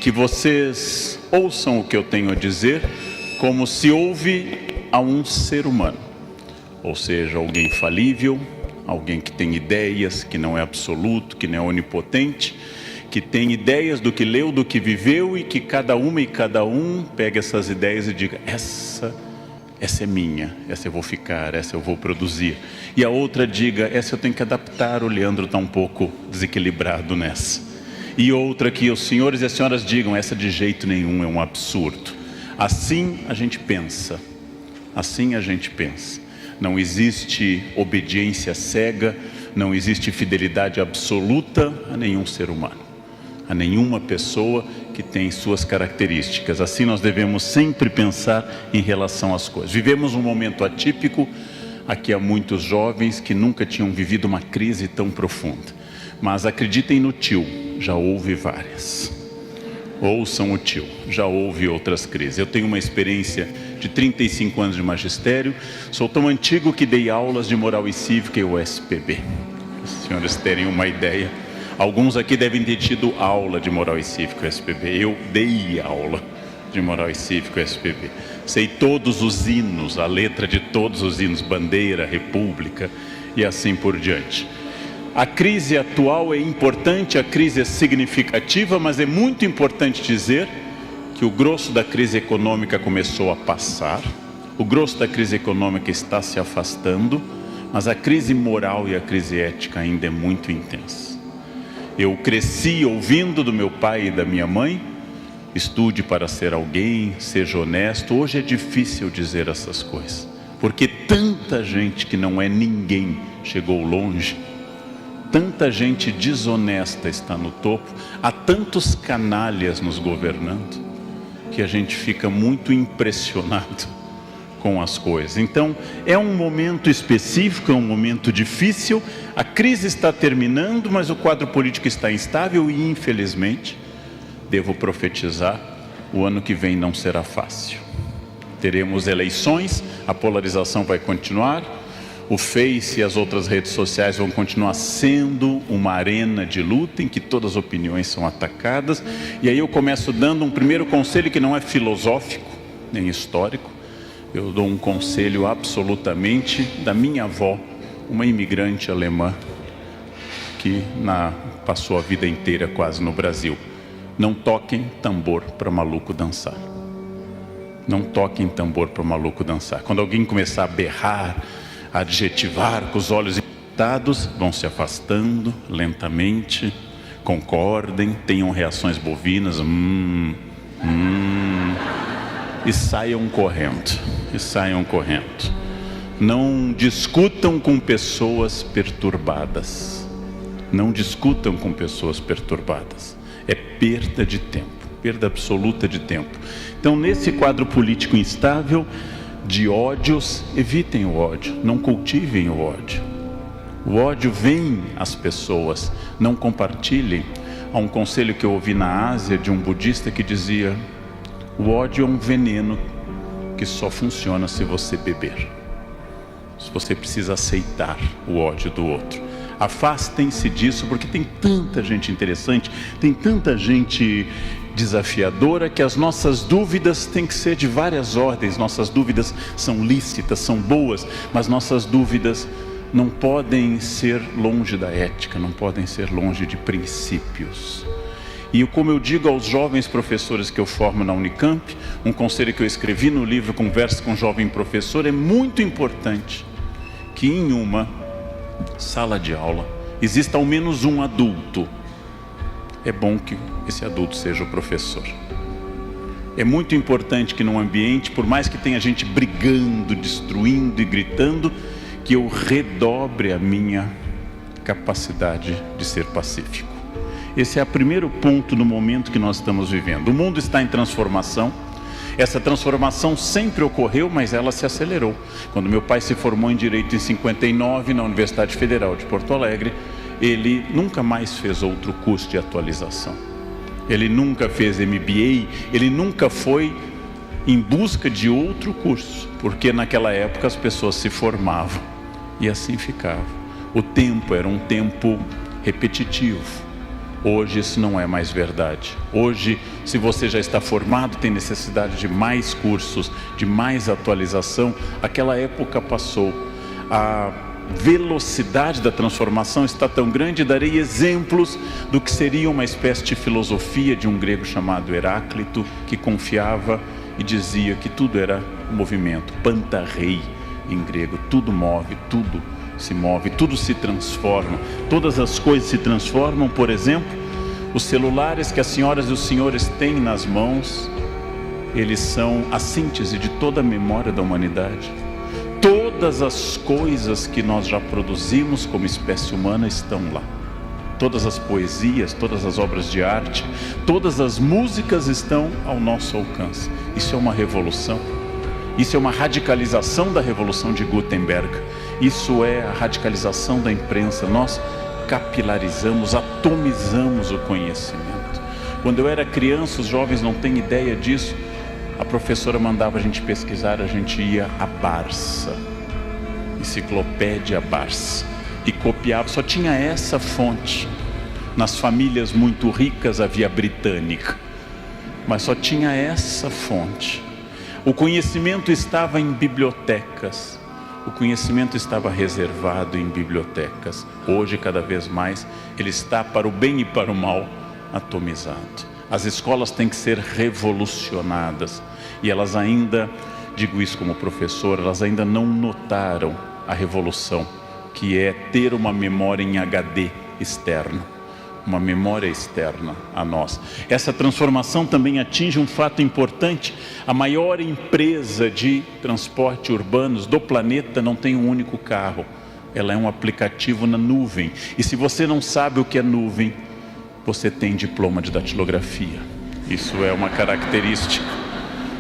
que vocês ouçam o que eu tenho a dizer como se ouve a um ser humano, ou seja, alguém falível, alguém que tem ideias, que não é absoluto, que não é onipotente, que tem ideias do que leu, do que viveu, e que cada uma e cada um pega essas ideias e diga: essa é minha, essa eu vou ficar, essa eu vou produzir. E a outra diga: essa eu tenho que adaptar, o Leandro está um pouco desequilibrado nessa. E outra que os senhores e as senhoras digam: essa de jeito nenhum, é um absurdo. Assim a gente pensa, assim a gente pensa. Não existe obediência cega, não existe fidelidade absoluta a nenhum ser humano, a nenhuma pessoa que tem suas características. Assim nós devemos sempre pensar em relação às coisas. Vivemos um momento atípico. Aqui há muitos jovens que nunca tinham vivido uma crise tão profunda. Mas acreditem no tio, já houve várias. Ouçam o tio, já houve outras crises. Eu tenho uma experiência de 35 anos de magistério. Sou tão antigo que dei aulas de moral e cívica e USPB. Para os senhores terem uma ideia. Alguns aqui devem ter tido aula de moral e cívica USPB. Eu dei aula de moral e cívica USPB. Sei todos os hinos, a letra de todos os hinos, bandeira, república e assim por diante. A crise atual é importante, a crise é significativa, mas é muito importante dizer que o grosso da crise econômica começou a passar, o grosso da crise econômica está se afastando, mas a crise moral e a crise ética ainda é muito intensa. Eu cresci ouvindo do meu pai e da minha mãe: estude para ser alguém, seja honesto. Hoje é difícil dizer essas coisas, porque tanta gente que não é ninguém chegou longe, tanta gente desonesta está no topo, há tantos canalhas nos governando, que a gente fica muito impressionado com as coisas. Então, é um momento específico, é um momento difícil, a crise está terminando, mas o quadro político está instável e, infelizmente, devo profetizar, o ano que vem não será fácil. Teremos eleições, a polarização vai continuar, o Face e as outras redes sociais vão continuar sendo uma arena de luta em que todas as opiniões são atacadas. E aí eu começo dando um primeiro conselho que não é filosófico, nem histórico. Eu dou um conselho absolutamente da minha avó, uma imigrante alemã que passou a vida inteira quase no Brasil. Não toquem tambor para maluco dançar. Não toquem tambor para maluco dançar. Quando alguém começar a berrar, a adjetivar com os olhos irritados, vão se afastando lentamente, concordem, tenham reações bovinas, e saiam correndo, Não discutam com pessoas perturbadas, não discutam com pessoas perturbadas, é perda de tempo, perda absoluta de tempo. Então, nesse quadro político instável, de ódios, evitem o ódio, não cultivem o ódio. O ódio vem às pessoas, não compartilhem. Há um conselho que eu ouvi na Ásia de um budista que dizia: o ódio é um veneno que só funciona se você beber. Se você precisa aceitar o ódio do outro. Afastem-se disso, porque tem tanta gente interessante, tem tanta gente desafiadora, que as nossas dúvidas têm que ser de várias ordens. Nossas dúvidas são lícitas, são boas, mas nossas dúvidas não podem ser longe da ética, não podem ser longe de princípios. E como eu digo aos jovens professores que eu formo na Unicamp, um conselho que eu escrevi no livro Conversa com um Jovem Professor: é muito importante que em uma sala de aula exista ao menos um adulto. É bom que esse adulto seja o professor. É muito importante que num ambiente, por mais que tenha gente brigando, destruindo e gritando, que eu redobre a minha capacidade de ser pacífico. Esse é o primeiro ponto no momento que nós estamos vivendo. O mundo está em transformação. Essa transformação sempre ocorreu, mas ela se acelerou. Quando meu pai se formou em Direito em 59 na Universidade Federal de Porto Alegre, ele nunca mais fez outro curso de atualização. Ele nunca fez MBA, ele nunca foi em busca de outro curso, porque naquela época as pessoas se formavam e assim ficava. O tempo era um tempo repetitivo, Hoje isso não é mais verdade. Hoje, se você já está formado, tem necessidade de mais cursos, de mais atualização. Aquela época passou. A velocidade da transformação está tão grande. Darei exemplos do que seria uma espécie de filosofia de um grego chamado Heráclito, que confiava e dizia que tudo era movimento, pantarrei em grego, tudo move, tudo se move, tudo se transforma, todas as coisas se transformam. Por exemplo, os celulares que as senhoras e os senhores têm nas mãos, eles são a síntese de toda a memória da humanidade. Todas as coisas que nós já produzimos como espécie humana estão lá. Todas as poesias, todas as obras de arte, todas as músicas estão ao nosso alcance. Isso é uma revolução. Isso é uma radicalização da Revolução de Gutenberg. Isso é a radicalização da imprensa. Nós capilarizamos, atomizamos o conhecimento. Quando eu era criança, os jovens não têm ideia disso. A professora mandava a gente pesquisar, a gente ia à Barça, Enciclopédia Barça, e copiava. Só tinha essa fonte. Nas famílias muito ricas havia britânica, mas só tinha essa fonte. O conhecimento estava em bibliotecas. O conhecimento estava reservado em bibliotecas. Hoje, cada vez mais, ele está, para o bem e para o mal, atomizado. As escolas têm que ser revolucionadas. E elas ainda, digo isso como professor, elas ainda não notaram a revolução, que é ter uma memória em HD externa. Uma memória externa a nós. Essa transformação também atinge um fato importante. A maior empresa de transporte urbanos do planeta não tem um único carro. Ela é um aplicativo na nuvem. E se você não sabe o que é nuvem, você tem diploma de datilografia. Isso é uma característica.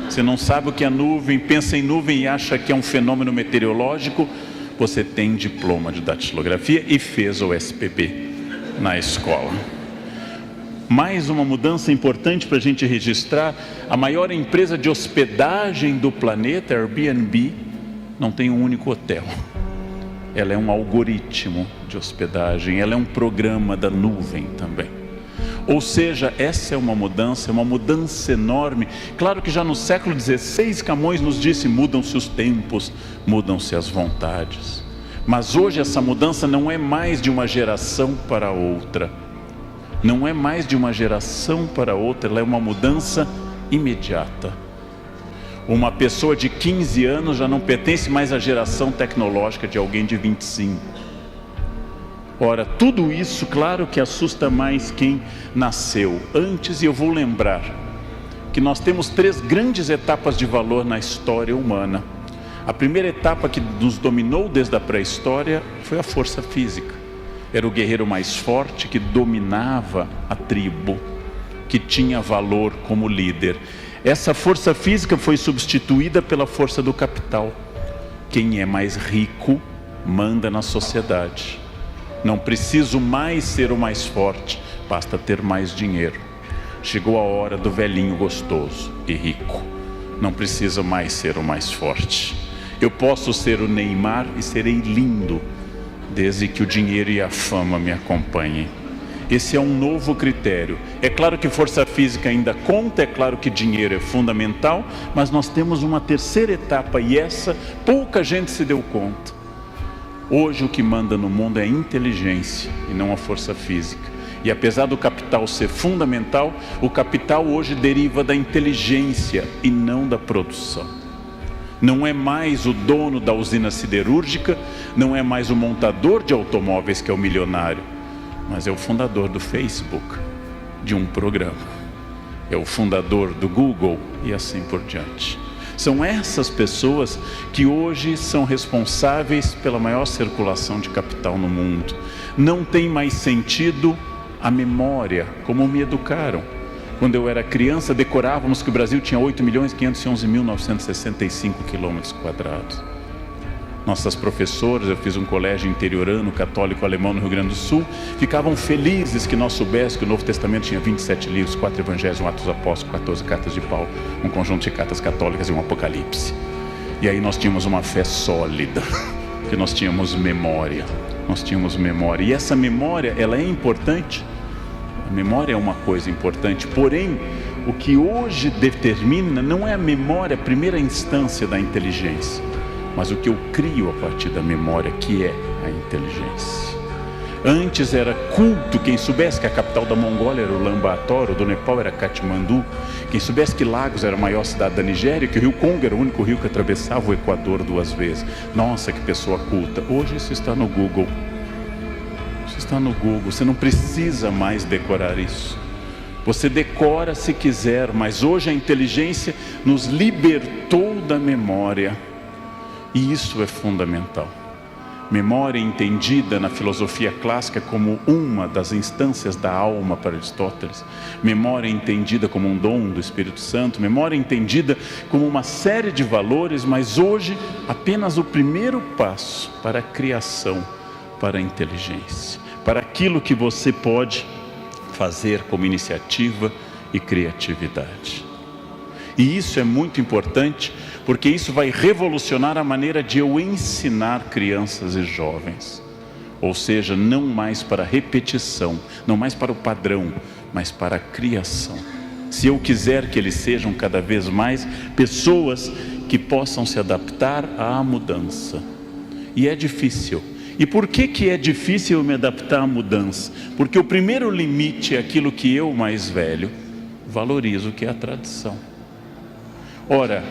Você não sabe o que é nuvem, pensa em nuvem e acha que é um fenômeno meteorológico, você tem diploma de datilografia e fez o SPB na escola. Mais uma mudança importante para a gente registrar: a maior empresa de hospedagem do planeta, Airbnb, não tem um único hotel. Ela é um algoritmo de hospedagem, ela é um programa da nuvem também. Ou seja, essa é uma mudança enorme. Claro que já no século XVI, Camões nos disse: mudam-se os tempos, mudam-se as vontades. Mas hoje essa mudança não é mais de uma geração para outra. Não é mais de uma geração para outra, ela é uma mudança imediata. Uma pessoa de 15 anos já não pertence mais à geração tecnológica de alguém de 25. Ora, tudo isso, claro que assusta mais quem nasceu antes. E eu vou lembrar que nós temos 3 grandes etapas de valor na história humana. A primeira etapa, que nos dominou desde a pré-história, foi a força física. Era o guerreiro mais forte que dominava a tribo, que tinha valor como líder. Essa força física foi substituída pela força do capital. Quem é mais rico manda na sociedade. Não preciso mais ser o mais forte, basta ter mais dinheiro. Chegou a hora do velhinho gostoso e rico. Não precisa mais ser o mais forte. Eu posso ser o Neymar e serei lindo, desde que o dinheiro e a fama me acompanhem. Esse é um novo critério. É claro que força física ainda conta, é claro que dinheiro é fundamental, mas nós temos uma terceira etapa, e essa pouca gente se deu conta. Hoje o que manda no mundo é a inteligência e não a força física. E apesar do capital ser fundamental, o capital hoje deriva da inteligência e não da produção. Não é mais o dono da usina siderúrgica, não é mais o montador de automóveis que é o milionário, mas é o fundador do Facebook, de um programa. É o fundador do Google e assim por diante. São essas pessoas que hoje são responsáveis pela maior circulação de capital no mundo. Não tem mais sentido a memória, como me educaram. Quando eu era criança, decorávamos que o Brasil tinha 8.511.965 quilômetros quadrados. Nossas professoras, eu fiz um colégio interiorano, católico alemão no Rio Grande do Sul, ficavam felizes que nós soubéssemos que o Novo Testamento tinha 27 livros, 4 evangelhos, 1 Atos dos Apóstolos, 14 cartas de Paulo, um conjunto de cartas católicas e um Apocalipse. E aí nós tínhamos uma fé sólida, que nós tínhamos memória. E essa memória, ela é importante. memória é uma coisa importante, porém, o que hoje determina não é a memória, a primeira instância da inteligência, mas o que eu crio a partir da memória, que é a inteligência. Antes era culto, quem soubesse que a capital da Mongólia era Ulaanbaatar, o do Nepal era Katmandu, quem soubesse que Lagos era a maior cidade da Nigéria, que o rio Congo era o único rio que atravessava o Equador 2 vezes. Nossa, que pessoa culta. Hoje isso está no Google. Isso está no Google, você não precisa mais decorar isso. Você decora se quiser, mas hoje a inteligência nos libertou da memória. E isso é fundamental. Memória entendida na filosofia clássica como uma das instâncias da alma para Aristóteles. Memória entendida como um dom do Espírito Santo. Memória entendida como uma série de valores, mas hoje apenas o primeiro passo para a criação, para a inteligência. Para aquilo que você pode fazer como iniciativa e criatividade. E isso é muito importante, porque isso vai revolucionar a maneira de eu ensinar crianças e jovens. Ou seja, não mais para repetição, não mais para o padrão, mas para a criação. Se eu quiser que eles sejam cada vez mais pessoas que possam se adaptar à mudança. E é difícil. E por que é difícil eu me adaptar à mudança? Porque o primeiro limite é aquilo que eu, mais velho, valorizo, que é a tradição. Ora,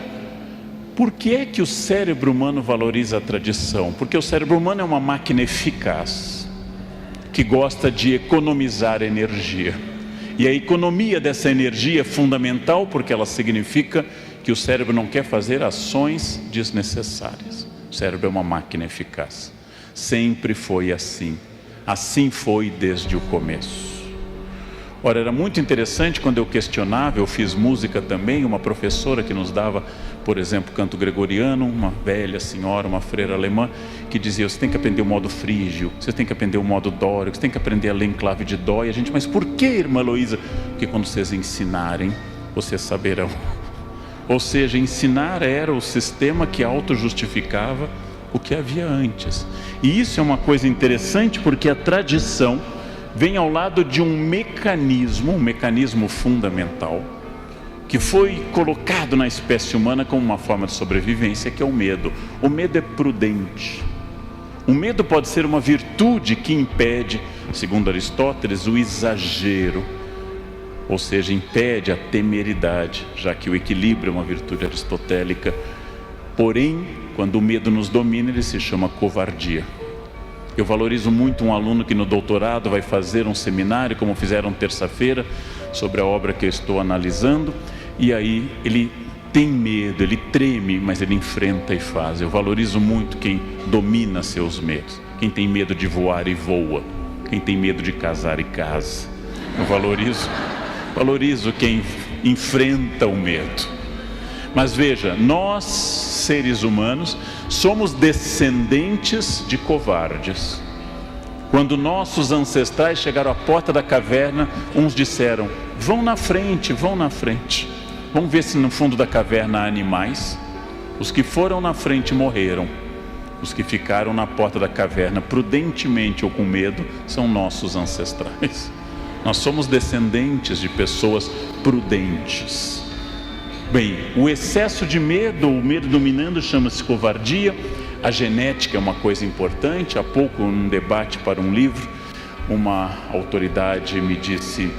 por que é que o cérebro humano valoriza a tradição? Porque o cérebro humano é uma máquina eficaz, que gosta de economizar energia. E a economia dessa energia é fundamental, porque ela significa que o cérebro não quer fazer ações desnecessárias. O cérebro é uma máquina eficaz. Sempre foi assim. Assim foi desde o começo. Ora, era muito interessante quando eu questionava, eu fiz música também, uma professora que nos dava, por exemplo, canto gregoriano, uma velha senhora, uma freira alemã, que dizia, você tem que aprender o modo frígio, você tem que aprender o modo dórico, você tem que aprender a ler em clave de dó. E a gente, mas por que, irmã Heloísa? Porque quando vocês ensinarem, vocês saberão. Ou seja, ensinar era o sistema que auto-justificava o que havia antes. E isso é uma coisa interessante, porque a tradição vem ao lado de um mecanismo fundamental, que foi colocado na espécie humana como uma forma de sobrevivência, que é o medo. O medo é prudente. O medo pode ser uma virtude que impede, segundo Aristóteles, o exagero, ou seja, impede a temeridade, já que o equilíbrio é uma virtude aristotélica. Porém, quando o medo nos domina, ele se chama covardia. Eu valorizo muito um aluno que no doutorado vai fazer um seminário, como fizeram terça-feira, sobre a obra que eu estou analisando, e aí ele tem medo, ele treme, mas ele enfrenta e faz. Eu valorizo muito quem domina seus medos, quem tem medo de voar e voa, quem tem medo de casar e casa. Eu valorizo quem enfrenta o medo. Mas veja, nós, seres humanos, somos descendentes de covardes. Quando nossos ancestrais chegaram à porta da caverna, uns disseram, vão na frente, vamos ver se no fundo da caverna há animais. Os que foram na frente morreram. Os que ficaram na porta da caverna, prudentemente ou com medo, são nossos ancestrais. Nós somos descendentes de pessoas prudentes. Bem, o excesso de medo, o medo dominando, chama-se covardia. A genética é uma coisa importante. Há pouco, num debate para um livro, uma autoridade me disse,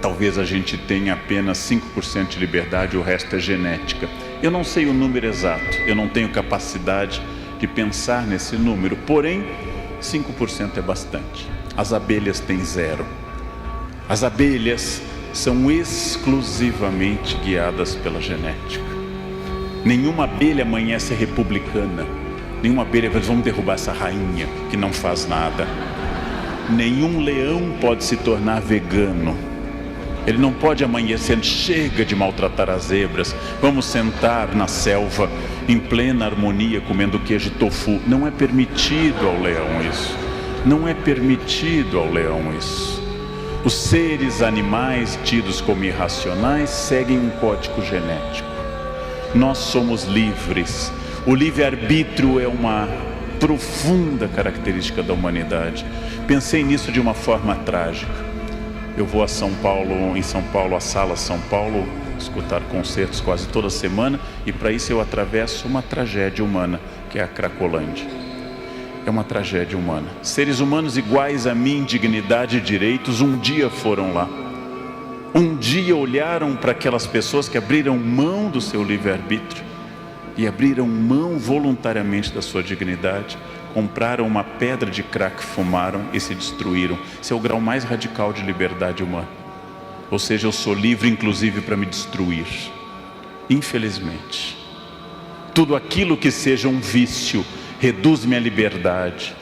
talvez a gente tenha apenas 5% de liberdade, o resto é genética. Eu não sei o número exato, eu não tenho capacidade de pensar nesse número, porém, 5% é bastante. As abelhas têm 0. As abelhas são exclusivamente guiadas pela genética. Nenhuma abelha amanhece republicana. Nenhuma abelha vai dizer, vamos derrubar essa rainha que não faz nada. Nenhum leão pode se tornar vegano. Ele não pode amanhecer, chega de maltratar as zebras, vamos sentar na selva em plena harmonia comendo queijo tofu. Não é permitido ao leão isso. Não é permitido ao leão isso. Os seres animais tidos como irracionais seguem um código genético. Nós somos livres. O livre-arbítrio é uma profunda característica da humanidade. Pensei nisso de uma forma trágica. Eu vou a São Paulo, em São Paulo, a Sala São Paulo, escutar concertos quase toda semana, e para isso eu atravesso uma tragédia humana, que é a Cracolândia. É uma tragédia humana. Seres humanos iguais a mim, dignidade e direitos, um dia foram lá. Um dia olharam para aquelas pessoas que abriram mão do seu livre-arbítrio e abriram mão voluntariamente da sua dignidade, compraram uma pedra de crack, fumaram e se destruíram. Esse é o grau mais radical de liberdade humana. Ou seja, eu sou livre inclusive para me destruir. Infelizmente, tudo aquilo que seja um vício reduz minha liberdade.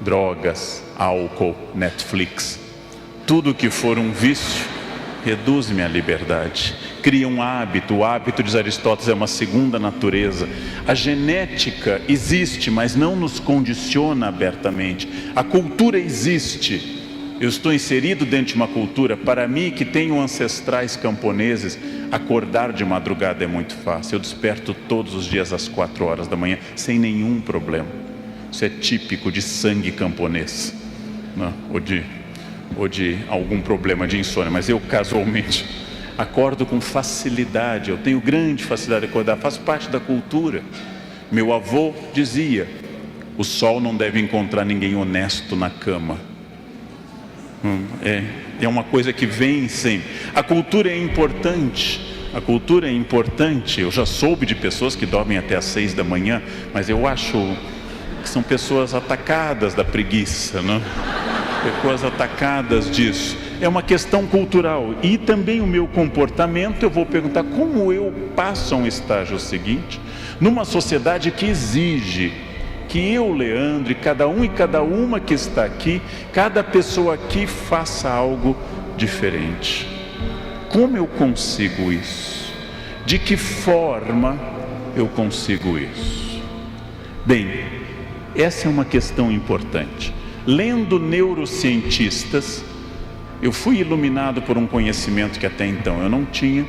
Drogas, álcool, Netflix, tudo que for um vício reduz minha liberdade, cria um hábito. O hábito, diz Aristóteles, é uma segunda natureza. A genética existe, mas não nos condiciona abertamente. A cultura existe. Eu estou inserido dentro de uma cultura. Para mim, que tenho ancestrais camponeses, acordar de madrugada é muito fácil. Eu desperto todos os dias às 4 horas da manhã, sem nenhum problema. Isso é típico de sangue camponês, né? Ou de algum problema de insônia, mas eu casualmente acordo com facilidade. Eu tenho grande facilidade de acordar, faz parte da cultura. Meu avô dizia: o sol não deve encontrar ninguém honesto na cama. É uma coisa que vem sempre. A cultura é importante. A cultura é importante. Eu já soube de pessoas que dormem até às 6 da manhã, mas eu acho que são pessoas atacadas da preguiça, né? Pessoas atacadas disso. É uma questão cultural. E também o meu comportamento, eu vou perguntar como eu passo a um estágio seguinte, numa sociedade que exige que eu, Leandro, e cada um e cada uma que está aqui, cada pessoa aqui faça algo diferente. Como eu consigo isso? De que forma eu consigo isso? Bem, essa é uma questão importante. Lendo neurocientistas, eu fui iluminado por um conhecimento que até então eu não tinha,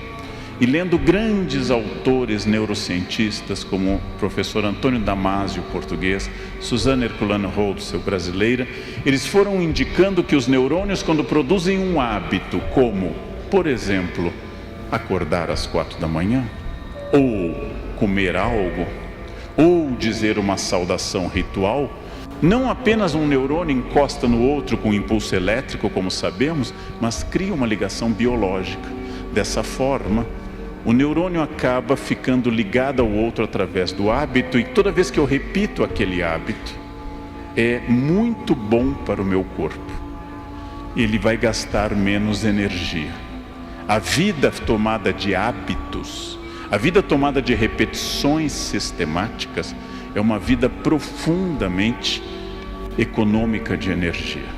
e lendo grandes autores neurocientistas como o professor Antônio Damasio, português, Suzana Herculano Holtzel, brasileira, eles foram indicando que os neurônios, quando produzem um hábito, como, por exemplo, acordar às 4 da manhã, ou comer algo, ou dizer uma saudação ritual, não apenas um neurônio encosta no outro com impulso elétrico, como sabemos, mas cria uma ligação biológica. Dessa forma, o neurônio acaba ficando ligado ao outro através do hábito, e toda vez que eu repito aquele hábito, é muito bom para o meu corpo. Ele vai gastar menos energia. A vida tomada de hábitos, a vida tomada de repetições sistemáticas, é uma vida profundamente econômica de energia.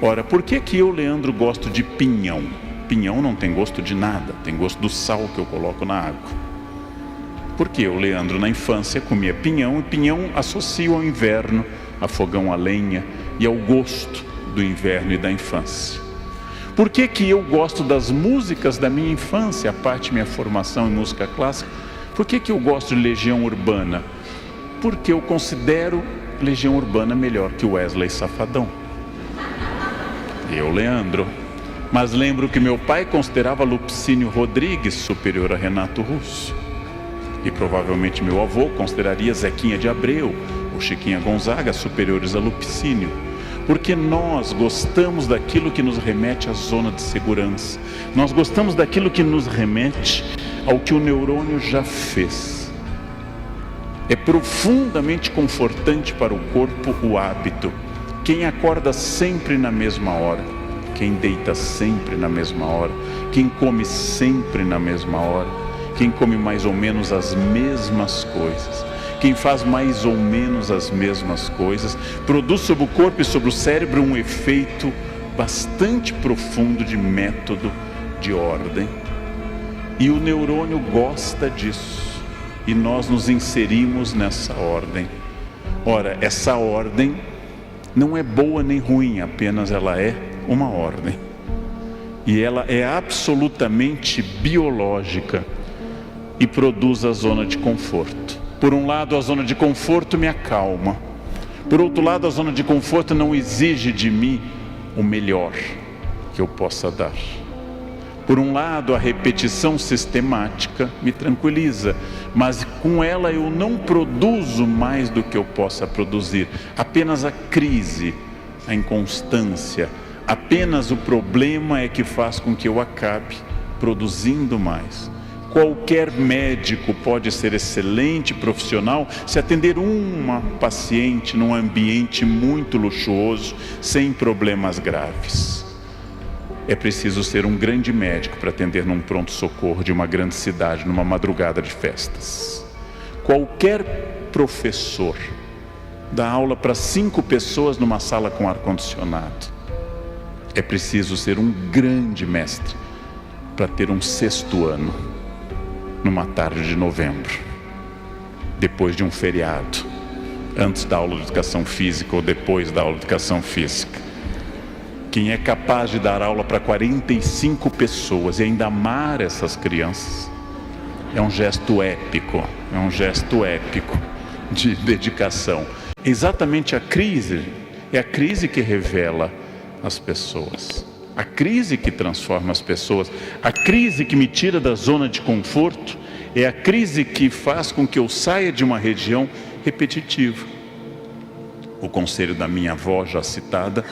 Ora, por que eu, Leandro, gosto de pinhão? Pinhão não tem gosto de nada, tem gosto do sal que eu coloco na água. Porque eu, Leandro, na infância comia pinhão, e pinhão associo ao inverno, a fogão a lenha e ao gosto do inverno e da infância. Por que eu gosto das músicas da minha infância, a parte da minha formação em música clássica? Por que eu gosto de Legião Urbana? Porque eu considero Legião Urbana melhor que Wesley Safadão. Eu, Leandro. Mas lembro que meu pai considerava Lupicínio Rodrigues superior a Renato Russo. E provavelmente meu avô consideraria Zequinha de Abreu ou Chiquinha Gonzaga superiores a Lupicínio. Porque nós gostamos daquilo que nos remete à zona de segurança. Nós gostamos daquilo que nos remete ao que o neurônio já fez. É profundamente confortante para o corpo o hábito. Quem acorda sempre na mesma hora, quem deita sempre na mesma hora, quem come sempre na mesma hora, quem come mais ou menos as mesmas coisas, quem faz mais ou menos as mesmas coisas, produz sobre o corpo e sobre o cérebro um efeito bastante profundo de método, de ordem. E o neurônio gosta disso, e nós nos inserimos nessa ordem. Ora, essa ordem não é boa nem ruim, apenas ela é uma ordem. E ela é absolutamente biológica e produz a zona de conforto. Por um lado, a zona de conforto me acalma. Por outro lado, a zona de conforto não exige de mim o melhor. que eu possa dar. Por um lado, a repetição sistemática me tranquiliza, mas com ela eu não produzo mais do que eu possa produzir. Apenas a crise, a inconstância, apenas o problema é que faz com que eu acabe produzindo mais. Qualquer médico pode ser excelente profissional se atender uma paciente num ambiente muito luxuoso, sem problemas graves. É preciso ser um grande médico para atender num pronto-socorro de uma grande cidade, numa madrugada de festas. Qualquer professor dá aula para 5 pessoas numa sala com ar-condicionado. É preciso ser um grande mestre para ter um 6º ano, numa tarde de novembro, depois de um feriado, antes da aula de educação física ou depois da aula de educação física. Quem é capaz de dar aula para 45 pessoas e ainda amar essas crianças, é um gesto épico, de dedicação. Exatamente a crise, é a crise que revela as pessoas, a crise que transforma as pessoas, a crise que me tira da zona de conforto, é a crise que faz com que eu saia de uma região repetitiva. O conselho da minha avó, já citada,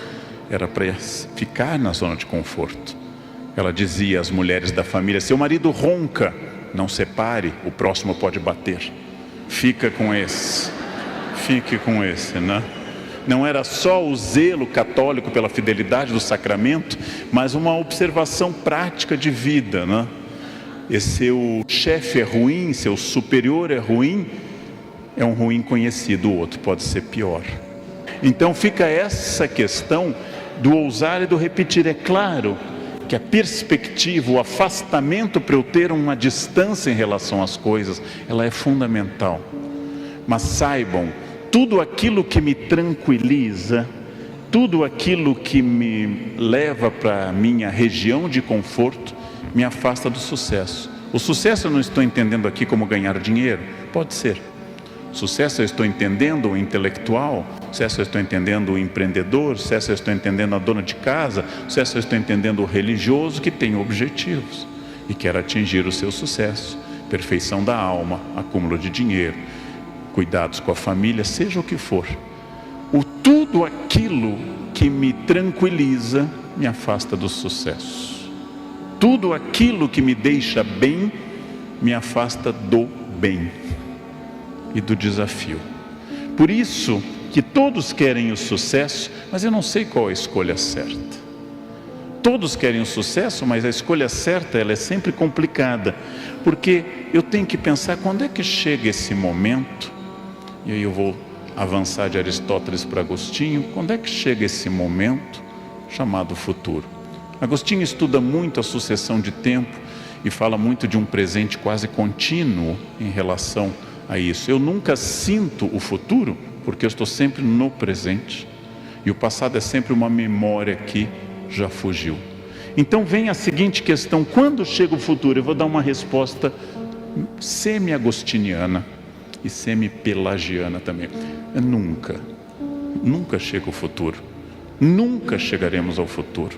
era para ficar na zona de conforto. Ela dizia às mulheres da família: seu marido ronca, não separe, o próximo pode bater. Fique com esse, né? Não era só o zelo católico pela fidelidade do sacramento, mas uma observação prática de vida, né? E seu chefe é ruim, seu superior é ruim, é um ruim conhecido, o outro pode ser pior. Então fica essa questão do ousar e do repetir. É claro que a perspectiva, o afastamento para eu ter uma distância em relação às coisas, ela é fundamental. Mas saibam, tudo aquilo que me tranquiliza, tudo aquilo que me leva para a minha região de conforto, me afasta do sucesso. O sucesso eu não estou entendendo aqui como ganhar dinheiro, pode ser. Sucesso eu estou entendendo o intelectual, sucesso eu estou entendendo o empreendedor, sucesso eu estou entendendo a dona de casa, sucesso eu estou entendendo o religioso que tem objetivos e quer atingir o seu sucesso, perfeição da alma, acúmulo de dinheiro, cuidados com a família, seja o que for. Tudo aquilo que me tranquiliza me afasta do sucesso. Tudo aquilo que me deixa bem me afasta do bem e do desafio. Por isso que todos querem o sucesso, mas eu não sei qual a escolha certa. Todos querem o sucesso, mas a escolha certa ela é sempre complicada, porque eu tenho que pensar quando é que chega esse momento, e aí eu vou avançar de Aristóteles para Agostinho, quando é que chega esse momento chamado futuro. Agostinho estuda muito a sucessão de tempo e fala muito de um presente quase contínuo em relação a isso. Eu nunca sinto o futuro, porque eu estou sempre no presente. E o passado é sempre uma memória que já fugiu. Então vem a seguinte questão: quando chega o futuro? Eu vou dar uma resposta semi-agostiniana e semi-pelagiana também. Nunca chega o futuro. Nunca chegaremos ao futuro,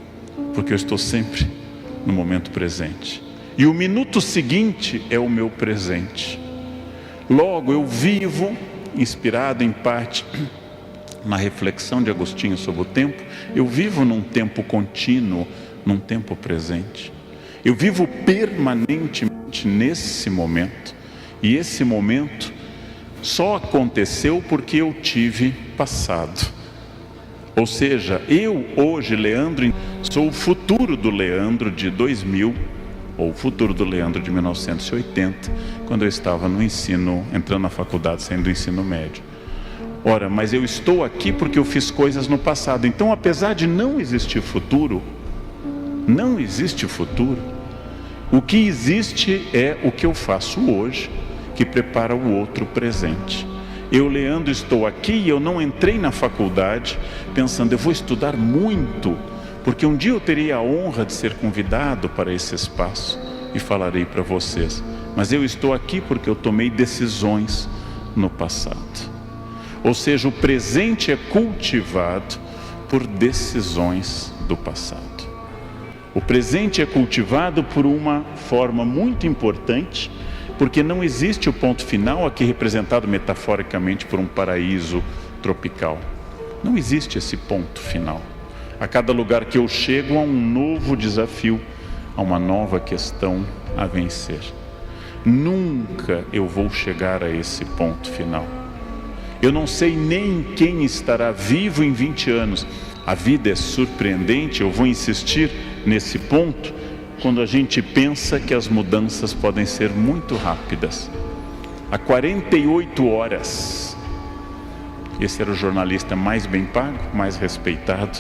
porque eu estou sempre no momento presente. E o minuto seguinte é o meu presente. Logo, eu vivo, inspirado em parte na reflexão de Agostinho sobre o tempo, eu vivo num tempo contínuo, num tempo presente. Eu vivo permanentemente nesse momento. E esse momento só aconteceu porque eu tive passado. Ou seja, eu hoje, Leandro, sou o futuro do Leandro de 2000, ou o futuro do Leandro de 1980, quando eu estava no ensino, entrando na faculdade, saindo do ensino médio. Ora, mas eu estou aqui porque eu fiz coisas no passado. Então, apesar de não existir futuro, não existe futuro. O que existe é o que eu faço hoje, que prepara o outro presente. Eu, Leandro, estou aqui e eu não entrei na faculdade pensando, eu vou estudar muito, porque um dia eu terei a honra de ser convidado para esse espaço e falarei para vocês. Mas eu estou aqui porque eu tomei decisões no passado. Ou seja, o presente é cultivado por decisões do passado. O presente é cultivado por uma forma muito importante, porque não existe o ponto final, aqui representado metaforicamente por um paraíso tropical. Não existe esse ponto final. A cada lugar que eu chego há um novo desafio, há uma nova questão a vencer. Nunca eu vou chegar a esse ponto final. Eu não sei nem quem estará vivo em 20 anos. A vida é surpreendente, eu vou insistir nesse ponto, quando a gente pensa que as mudanças podem ser muito rápidas. Há 48 horas, esse era o jornalista mais bem pago, mais respeitado,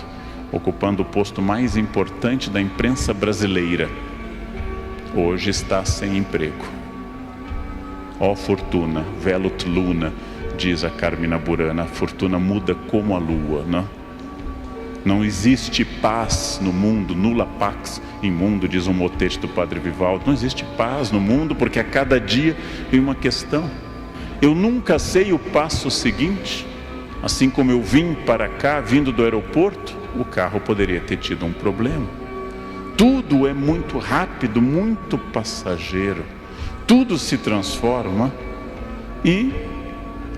ocupando o posto mais importante da imprensa brasileira. Hoje está sem emprego. Ó fortuna, velut luna, diz a Carmina Burana, a fortuna muda como a lua, não? Não existe paz no mundo, nulla pax in mundo, diz um motete do Padre Vivaldo. Não existe paz no mundo, porque a cada dia vem uma questão. Eu nunca sei o passo seguinte. Assim como eu vim para cá, vindo do aeroporto, o carro poderia ter tido um problema. Tudo é muito rápido, muito passageiro. Tudo se transforma e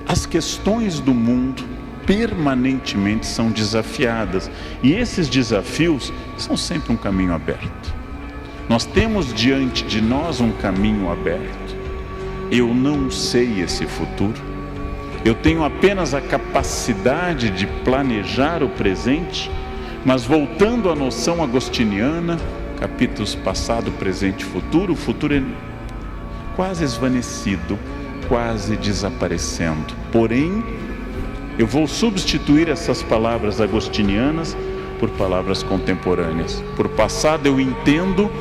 as questões do mundo permanentemente são desafiadas, e esses desafios são sempre um caminho aberto. Nós temos diante de nós um caminho aberto. Eu não sei esse futuro, eu tenho apenas a capacidade de planejar o presente, mas voltando à noção agostiniana, capítulos passado, presente e futuro, o futuro é quase esvanecido, quase desaparecendo. Porém, eu vou substituir essas palavras agostinianas por palavras contemporâneas. Por passado eu entendo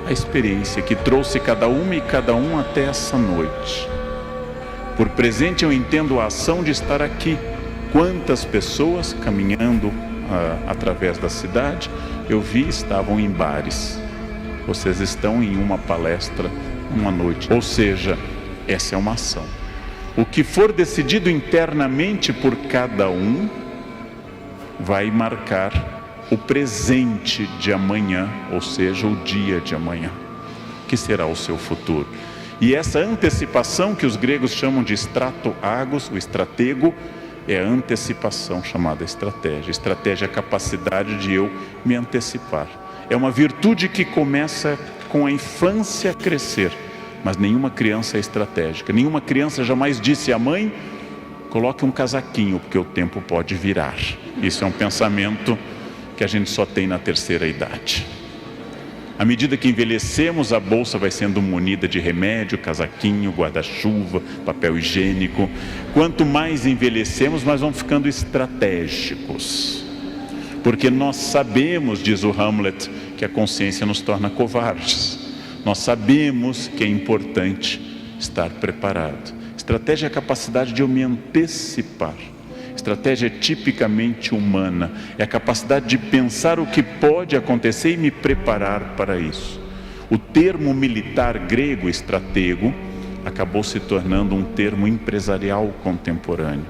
a experiência que trouxe cada uma e cada um até essa noite. Por presente eu entendo a ação de estar aqui. Quantas pessoas caminhando através da cidade eu vi estavam em bares. Vocês estão em uma palestra uma noite. Ou seja, essa é uma ação. O que for decidido internamente por cada um vai marcar o presente de amanhã, ou seja, o dia de amanhã, que será o seu futuro. E essa antecipação que os gregos chamam de strato-agos, o estratego, é a antecipação chamada estratégia. Estratégia é a capacidade de eu me antecipar. É uma virtude que começa com a infância a crescer. Mas nenhuma criança é estratégica. Nenhuma criança jamais disse à mãe: coloque um casaquinho, porque o tempo pode virar. Isso é um pensamento que a gente só tem na terceira idade. À medida que envelhecemos, a bolsa vai sendo munida de remédio, casaquinho, guarda-chuva, papel higiênico. Quanto mais envelhecemos, mais vamos ficando estratégicos. Porque nós sabemos, diz o Hamlet, que a consciência nos torna covardes. Nós sabemos que é importante estar preparado. Estratégia é a capacidade de eu me antecipar. Estratégia é tipicamente humana. É a capacidade de pensar o que pode acontecer e me preparar para isso. O termo militar grego, estratego, acabou se tornando um termo empresarial contemporâneo.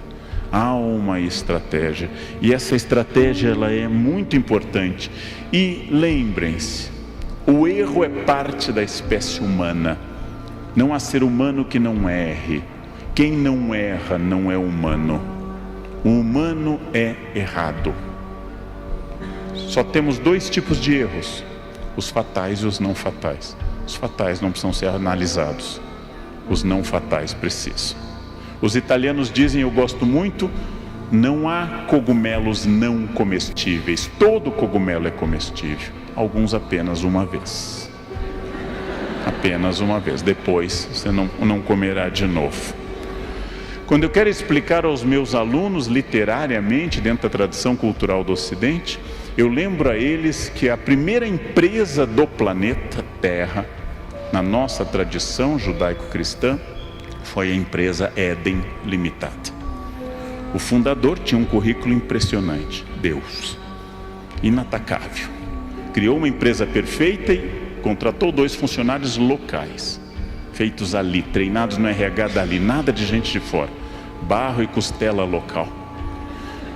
Há uma estratégia. E essa estratégia ela é muito importante. E lembrem-se, o erro é parte da espécie humana. Não há ser humano que não erre. Quem não erra não é humano. O humano é errado. Só temos dois tipos de erros: os fatais e os não fatais. Os fatais não precisam ser analisados. Os não fatais precisam. Os italianos dizem, eu gosto muito, não há cogumelos não comestíveis. Todo cogumelo é comestível. Alguns apenas uma vez. Apenas uma vez. Depois você não comerá de novo. Quando eu quero explicar aos meus alunos literariamente, dentro da tradição cultural do Ocidente, eu lembro a eles que a primeira empresa do planeta Terra, na nossa tradição judaico-cristã, foi a empresa Éden Limitada. O fundador tinha um currículo impressionante. Deus, inatacável. Criou uma empresa perfeita e contratou 2 funcionários locais, feitos ali, treinados no RH dali, nada de gente de fora, barro e costela local.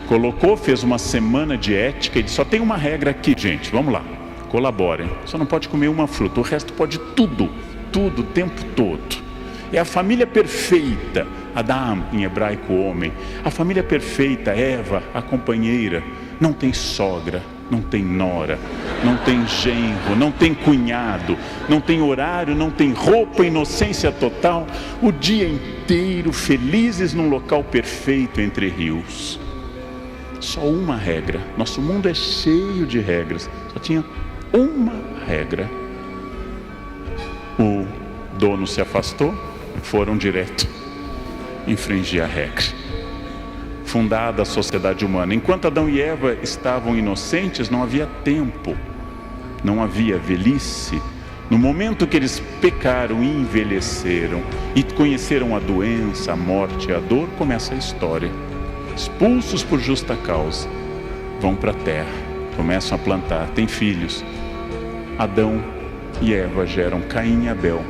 Colocou, fez uma semana de ética e disse, só tem uma regra aqui, gente, vamos lá. colaborem. Só não pode comer uma fruta, o resto pode tudo, tudo, o tempo todo. É a família perfeita, Adam, em hebraico, homem. A família perfeita, Eva, a companheira. Não tem sogra, não tem nora, não tem genro, não tem cunhado, não tem horário, não tem roupa, inocência total. O dia inteiro felizes num local perfeito entre rios. Só uma regra. Nosso mundo é cheio de regras. Só tinha uma regra. O dono se afastou, foram direto infringir a regra. Fundada a sociedade humana. Enquanto Adão e Eva estavam inocentes, não havia tempo, não havia velhice. No momento que eles pecaram e envelheceram e conheceram a doença, a morte e a dor, começa a história. Expulsos por justa causa, vão para a terra, começam a plantar, têm filhos. Adão e Eva geram Caim e Abel.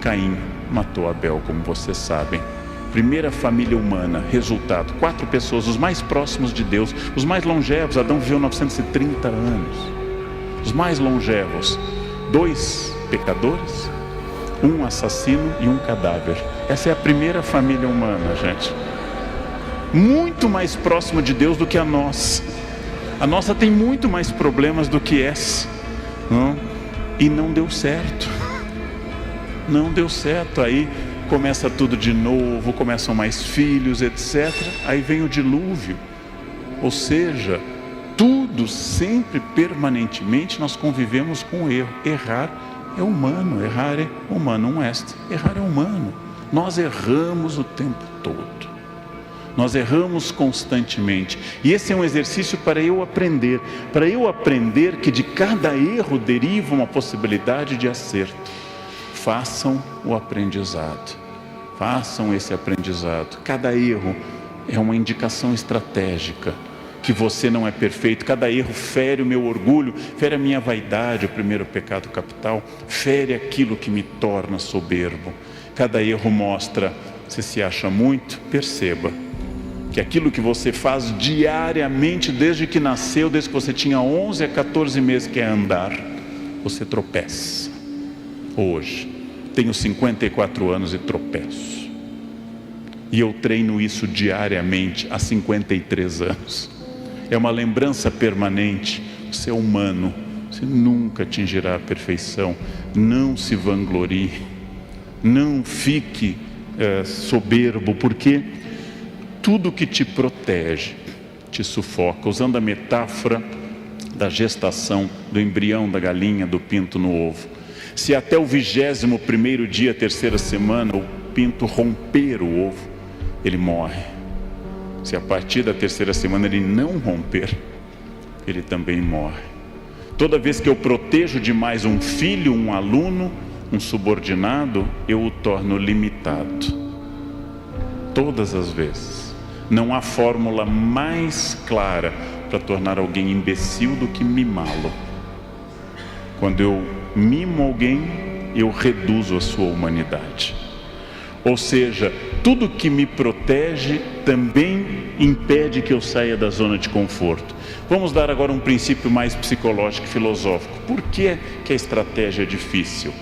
Caim matou Abel, como vocês sabem. Primeira família humana, resultado, 4 pessoas, os mais próximos de Deus, os mais longevos. Adão viveu 930 anos. Os mais longevos, 2 pecadores, 1 assassino e 1 cadáver. Essa é a primeira família humana, gente. Muito mais próxima de Deus do que a nossa. A nossa tem muito mais problemas do que essa, não? E não deu certo. Não deu certo. Aí começa tudo de novo, começam mais filhos, etc. Aí vem o dilúvio. Ou seja, tudo sempre, permanentemente, nós convivemos com o erro. Errar é humano, errar é humano, errar é humano. Nós erramos o tempo todo. Nós erramos constantemente. E esse é um exercício para eu aprender que de cada erro deriva uma possibilidade de acerto. Façam o aprendizado. Façam esse aprendizado. Cada erro é uma indicação estratégica que você não é perfeito. Cada erro fere o meu orgulho, fere a minha vaidade, o primeiro pecado capital, fere aquilo que me torna soberbo. Cada erro mostra, você se acha muito, perceba que aquilo que você faz diariamente, desde que nasceu, desde que você tinha 11 a 14 meses, que é andar, você tropeça. Hoje, tenho 54 anos e tropeço. E eu treino isso diariamente há 53 anos. É uma lembrança permanente. Você é humano, você nunca atingirá a perfeição. Não se vanglorie, não fique soberbo, porque tudo que te protege te sufoca. Usando a metáfora da gestação, do embrião da galinha, do pinto no ovo. Se até o 21º dia, terceira semana, o pinto romper o ovo, ele morre. Se a partir da terceira semana ele não romper, ele também morre. Toda vez que eu protejo demais um filho, um aluno, um subordinado, eu o torno limitado. Todas as vezes. Não há fórmula mais clara para tornar alguém imbecil do que mimá-lo. Quando eu mimo alguém, eu reduzo a sua humanidade. Ou seja, tudo que me protege também impede que eu saia da zona de conforto. Vamos dar agora um princípio mais psicológico e filosófico. Por que a estratégia é difícil?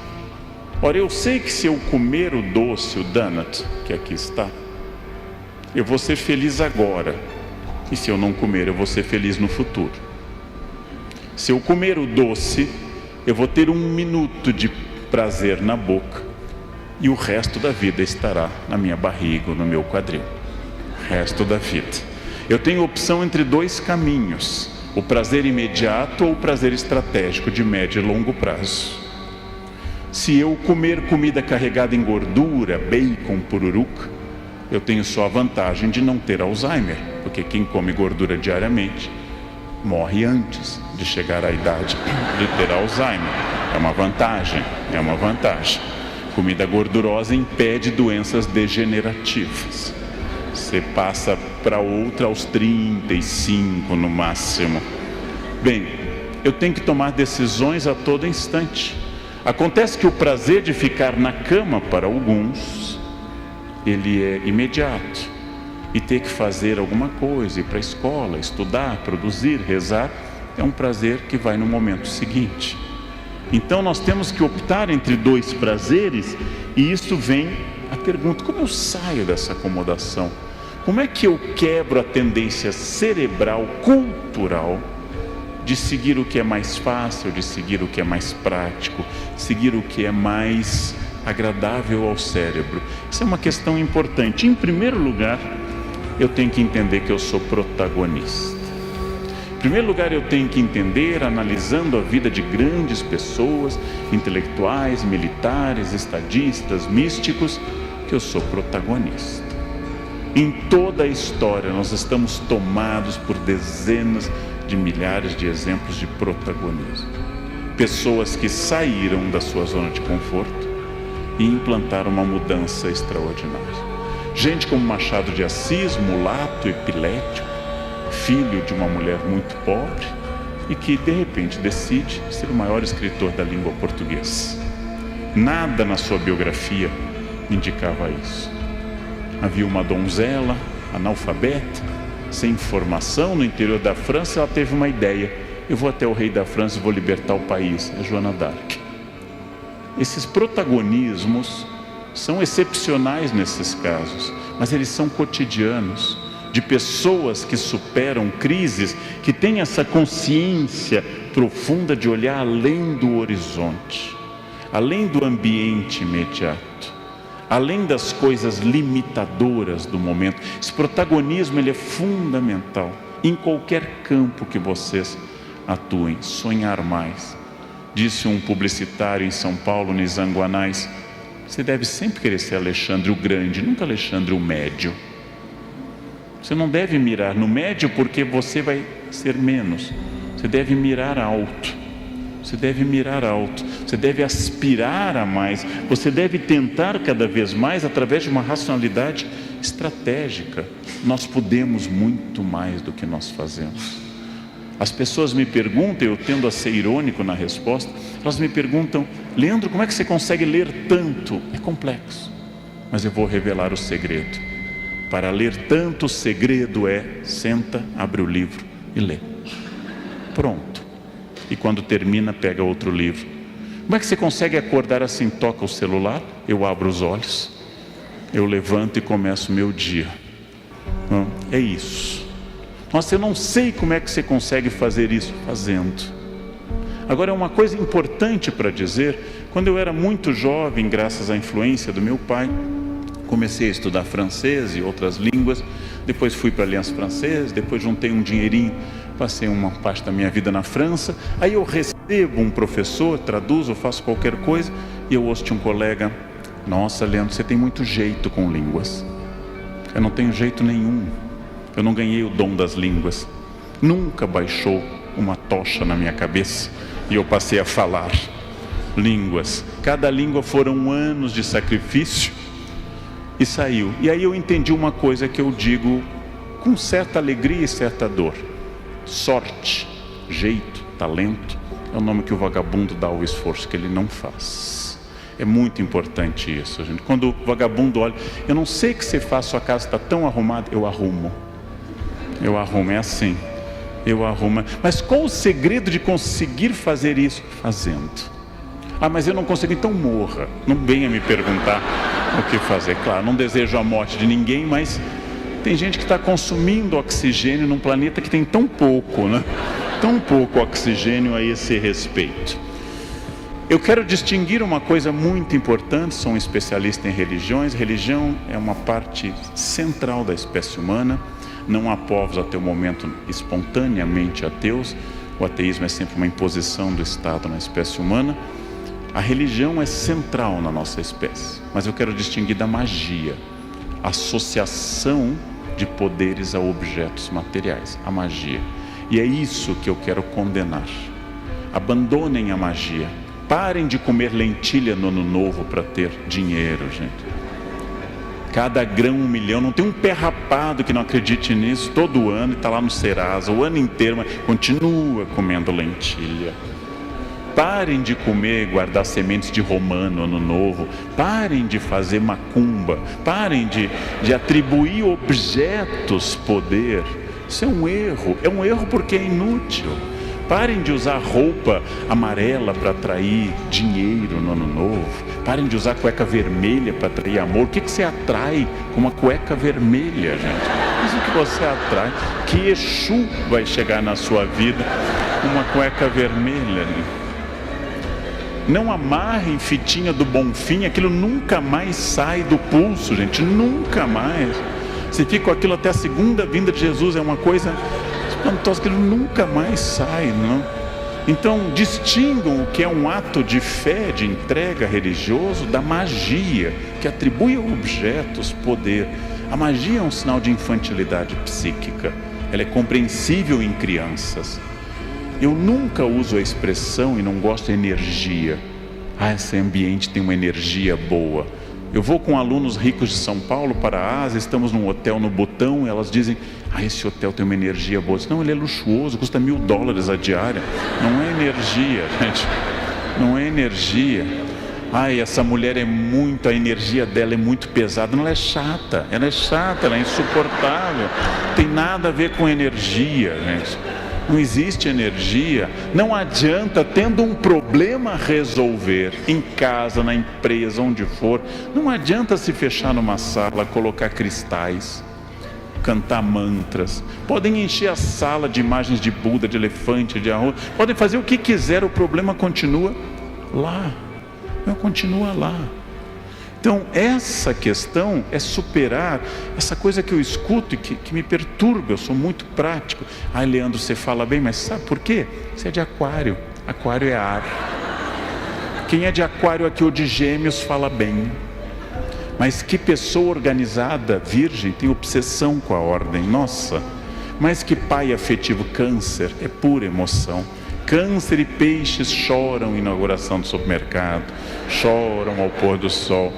Ora, eu sei que se eu comer o doce, o donut, que aqui está, eu vou ser feliz agora. E se eu não comer, eu vou ser feliz no futuro. Se eu comer o doce, eu vou ter 1 minuto de prazer na boca. E o resto da vida estará na minha barriga ou no meu quadril. O resto da vida. Eu tenho opção entre 2 caminhos. O prazer imediato ou o prazer estratégico de médio e longo prazo. Se eu comer comida carregada em gordura, bacon, pururuca, eu tenho só a vantagem de não ter Alzheimer, porque quem come gordura diariamente morre antes de chegar à idade de ter Alzheimer. É uma vantagem, é uma vantagem. Comida gordurosa impede doenças degenerativas. Você passa para outra aos 35 no máximo. Bem, eu tenho que tomar decisões a todo instante. Acontece que o prazer de ficar na cama para alguns, ele é imediato. E ter que fazer alguma coisa, ir para a escola, estudar, produzir, rezar, é um prazer que vai no momento seguinte. Então nós temos que optar entre dois prazeres, e isso vem a pergunta: como eu saio dessa acomodação? Como é que eu quebro a tendência cerebral, cultural, de seguir o que é mais fácil, de seguir o que é mais prático, seguir o que é mais agradável ao cérebro? Isso é uma questão importante. Em primeiro lugar, eu tenho que entender que eu sou protagonista. Em primeiro lugar, eu tenho que entender, analisando a vida de grandes pessoas, intelectuais, militares, estadistas, místicos, que eu sou protagonista. Em toda a história, nós estamos tomados por dezenas de milhares de exemplos de protagonismo. Pessoas que saíram da sua zona de conforto e implantaram uma mudança extraordinária. Gente como Machado de Assis, mulato, epilético, filho de uma mulher muito pobre, e que de repente decide ser o maior escritor da língua portuguesa. Nada na sua biografia indicava isso. Havia uma donzela analfabeta, sem formação, no interior da França. Ela teve uma ideia: eu vou até o rei da França e vou libertar o país. É Joana d'Arc. Esses protagonismos são excepcionais nesses casos, mas eles são cotidianos, de pessoas que superam crises, que têm essa consciência profunda de olhar além do horizonte, além do ambiente imediato, além das coisas limitadoras do momento. Esse protagonismo, ele é fundamental em qualquer campo que vocês atuem. Sonhar mais. Disse um publicitário em São Paulo, Nizam Guanais: você deve sempre querer ser Alexandre o Grande, nunca Alexandre o Médio. Você não deve mirar no médio, porque você vai ser menos. Você deve mirar alto. Você deve mirar alto. Você deve aspirar a mais. Você deve tentar cada vez mais através de uma racionalidade estratégica. Nós podemos muito mais do que nós fazemos. As pessoas me perguntam, eu tendo a ser irônico na resposta, elas me perguntam: Leandro, como é que você consegue ler tanto? É complexo, mas eu vou revelar o segredo. Para ler tanto, o segredo é: senta, abre o livro e lê. Pronto. E quando termina, pega outro livro. Como é que você consegue acordar assim? Toca o celular, eu abro os olhos, eu levanto e começo o meu dia. É isso. Nossa, eu não sei como é que você consegue fazer isso. Fazendo. Agora, é uma coisa importante para dizer: quando eu era muito jovem, graças à influência do meu pai, comecei a estudar francês e outras línguas. Depois fui para a Aliança Francesa, depois juntei um dinheirinho, passei uma parte da minha vida na França. Aí eu recebo um professor, traduzo, faço qualquer coisa, e eu ouço de um colega: nossa, Leandro, você tem muito jeito com línguas. Eu não tenho jeito nenhum. Eu não ganhei o dom das línguas. Nunca baixou uma tocha na minha cabeça e eu passei a falar línguas. Cada língua foram anos de sacrifício e saiu. E aí eu entendi uma coisa que eu digo com certa alegria e certa dor: sorte, jeito, talento é o nome que o vagabundo dá ao esforço que ele não faz. É muito importante isso, gente. Quando o vagabundo olha: eu não sei o que você faz, sua casa está tão arrumada. Eu arrumo, é assim, eu arrumo. Mas qual o segredo de conseguir fazer isso? Fazendo. Ah, mas eu não consigo. Então morra. Não venha me perguntar o que fazer. Claro, não desejo a morte de ninguém, mas tem gente que está consumindo oxigênio num planeta que tem tão pouco, né? Tão pouco oxigênio a esse respeito. Eu quero distinguir uma coisa muito importante. Sou um especialista em religiões. Religião é uma parte central da espécie humana. Não há povos até o momento espontaneamente ateus. O ateísmo é sempre uma imposição do Estado na espécie humana. A religião é central na nossa espécie, mas eu quero distinguir da magia, associação de poderes a objetos materiais, a magia. E é isso que eu quero condenar. Abandonem a magia. Parem de comer lentilha no ano novo para ter dinheiro, gente. Cada grão 1 milhão. Não tem um pé rapado que não acredite nisso todo ano e está lá no Serasa o ano inteiro, mas continua comendo lentilha. Parem de comer, guardar sementes de romã no ano novo. Parem de fazer macumba. Parem de atribuir objetos poder. Isso é um erro porque é inútil. Parem de usar roupa amarela para atrair dinheiro no ano novo. Parem de usar cueca vermelha para atrair amor. O que você atrai com uma cueca vermelha, gente? Isso que você atrai. Que Exu vai chegar na sua vida com uma cueca vermelha? Não amarrem fitinha do Bonfim, aquilo nunca mais sai do pulso, gente, nunca mais. Você fica com aquilo até a segunda vinda de Jesus, é uma coisa espantosa, aquilo nunca mais sai, não? Então, distingam o que é um ato de fé, de entrega religioso, da magia, que atribui a objetos poder. A magia é um sinal de infantilidade psíquica, ela é compreensível em crianças. Eu nunca uso a expressão, e não gosto de energia. Esse ambiente tem uma energia boa. Eu vou com alunos ricos de São Paulo para a Ásia, estamos num hotel no Butão, e elas dizem, esse hotel tem uma energia boa. Não, ele é luxuoso, custa $1.000 a diária. Não é energia, gente. Não é energia. Essa mulher a energia dela é muito pesada. Não, ela é chata, ela é insuportável. Não tem nada a ver com energia, gente. Não existe energia. Não adianta, tendo um problema a resolver, em casa, na empresa, onde for, não adianta se fechar numa sala, colocar cristais, cantar mantras. Podem encher a sala de imagens de Buda, de elefante, de arroz, podem fazer o que quiser, o problema continua lá. Continua lá. Então, essa questão é superar essa coisa que eu escuto e que me perturba. Eu sou muito prático. Leandro, você fala bem, mas sabe por quê? Você é de aquário. Aquário é ar. Quem é de aquário aqui ou de gêmeos fala bem. Mas que pessoa organizada, virgem, tem obsessão com a ordem. Nossa, mas que pai afetivo, câncer, é pura emoção. Câncer e peixes choram inauguração do supermercado, choram ao pôr do sol.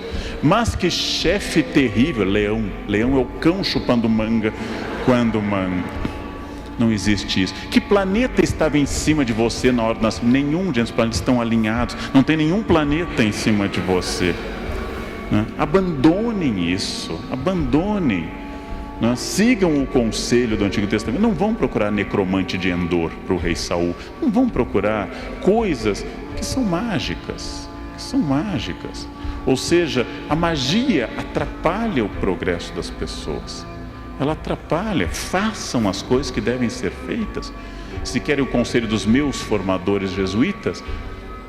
Mas que chefe terrível, leão. Leão é o cão chupando manga quando manga. Não existe isso. Que planeta estava em cima de você na hora do nascimento? Nenhum de os planetas estão alinhados. Não tem nenhum planeta em cima de você. Abandonem isso. Abandonem. Sigam o conselho do Antigo Testamento. Não vão procurar necromante de Endor para o rei Saul. Não vão procurar coisas que são mágicas. Ou seja, a magia atrapalha o progresso das pessoas. Ela atrapalha. Façam as coisas que devem ser feitas. Se querem o conselho dos meus formadores jesuítas,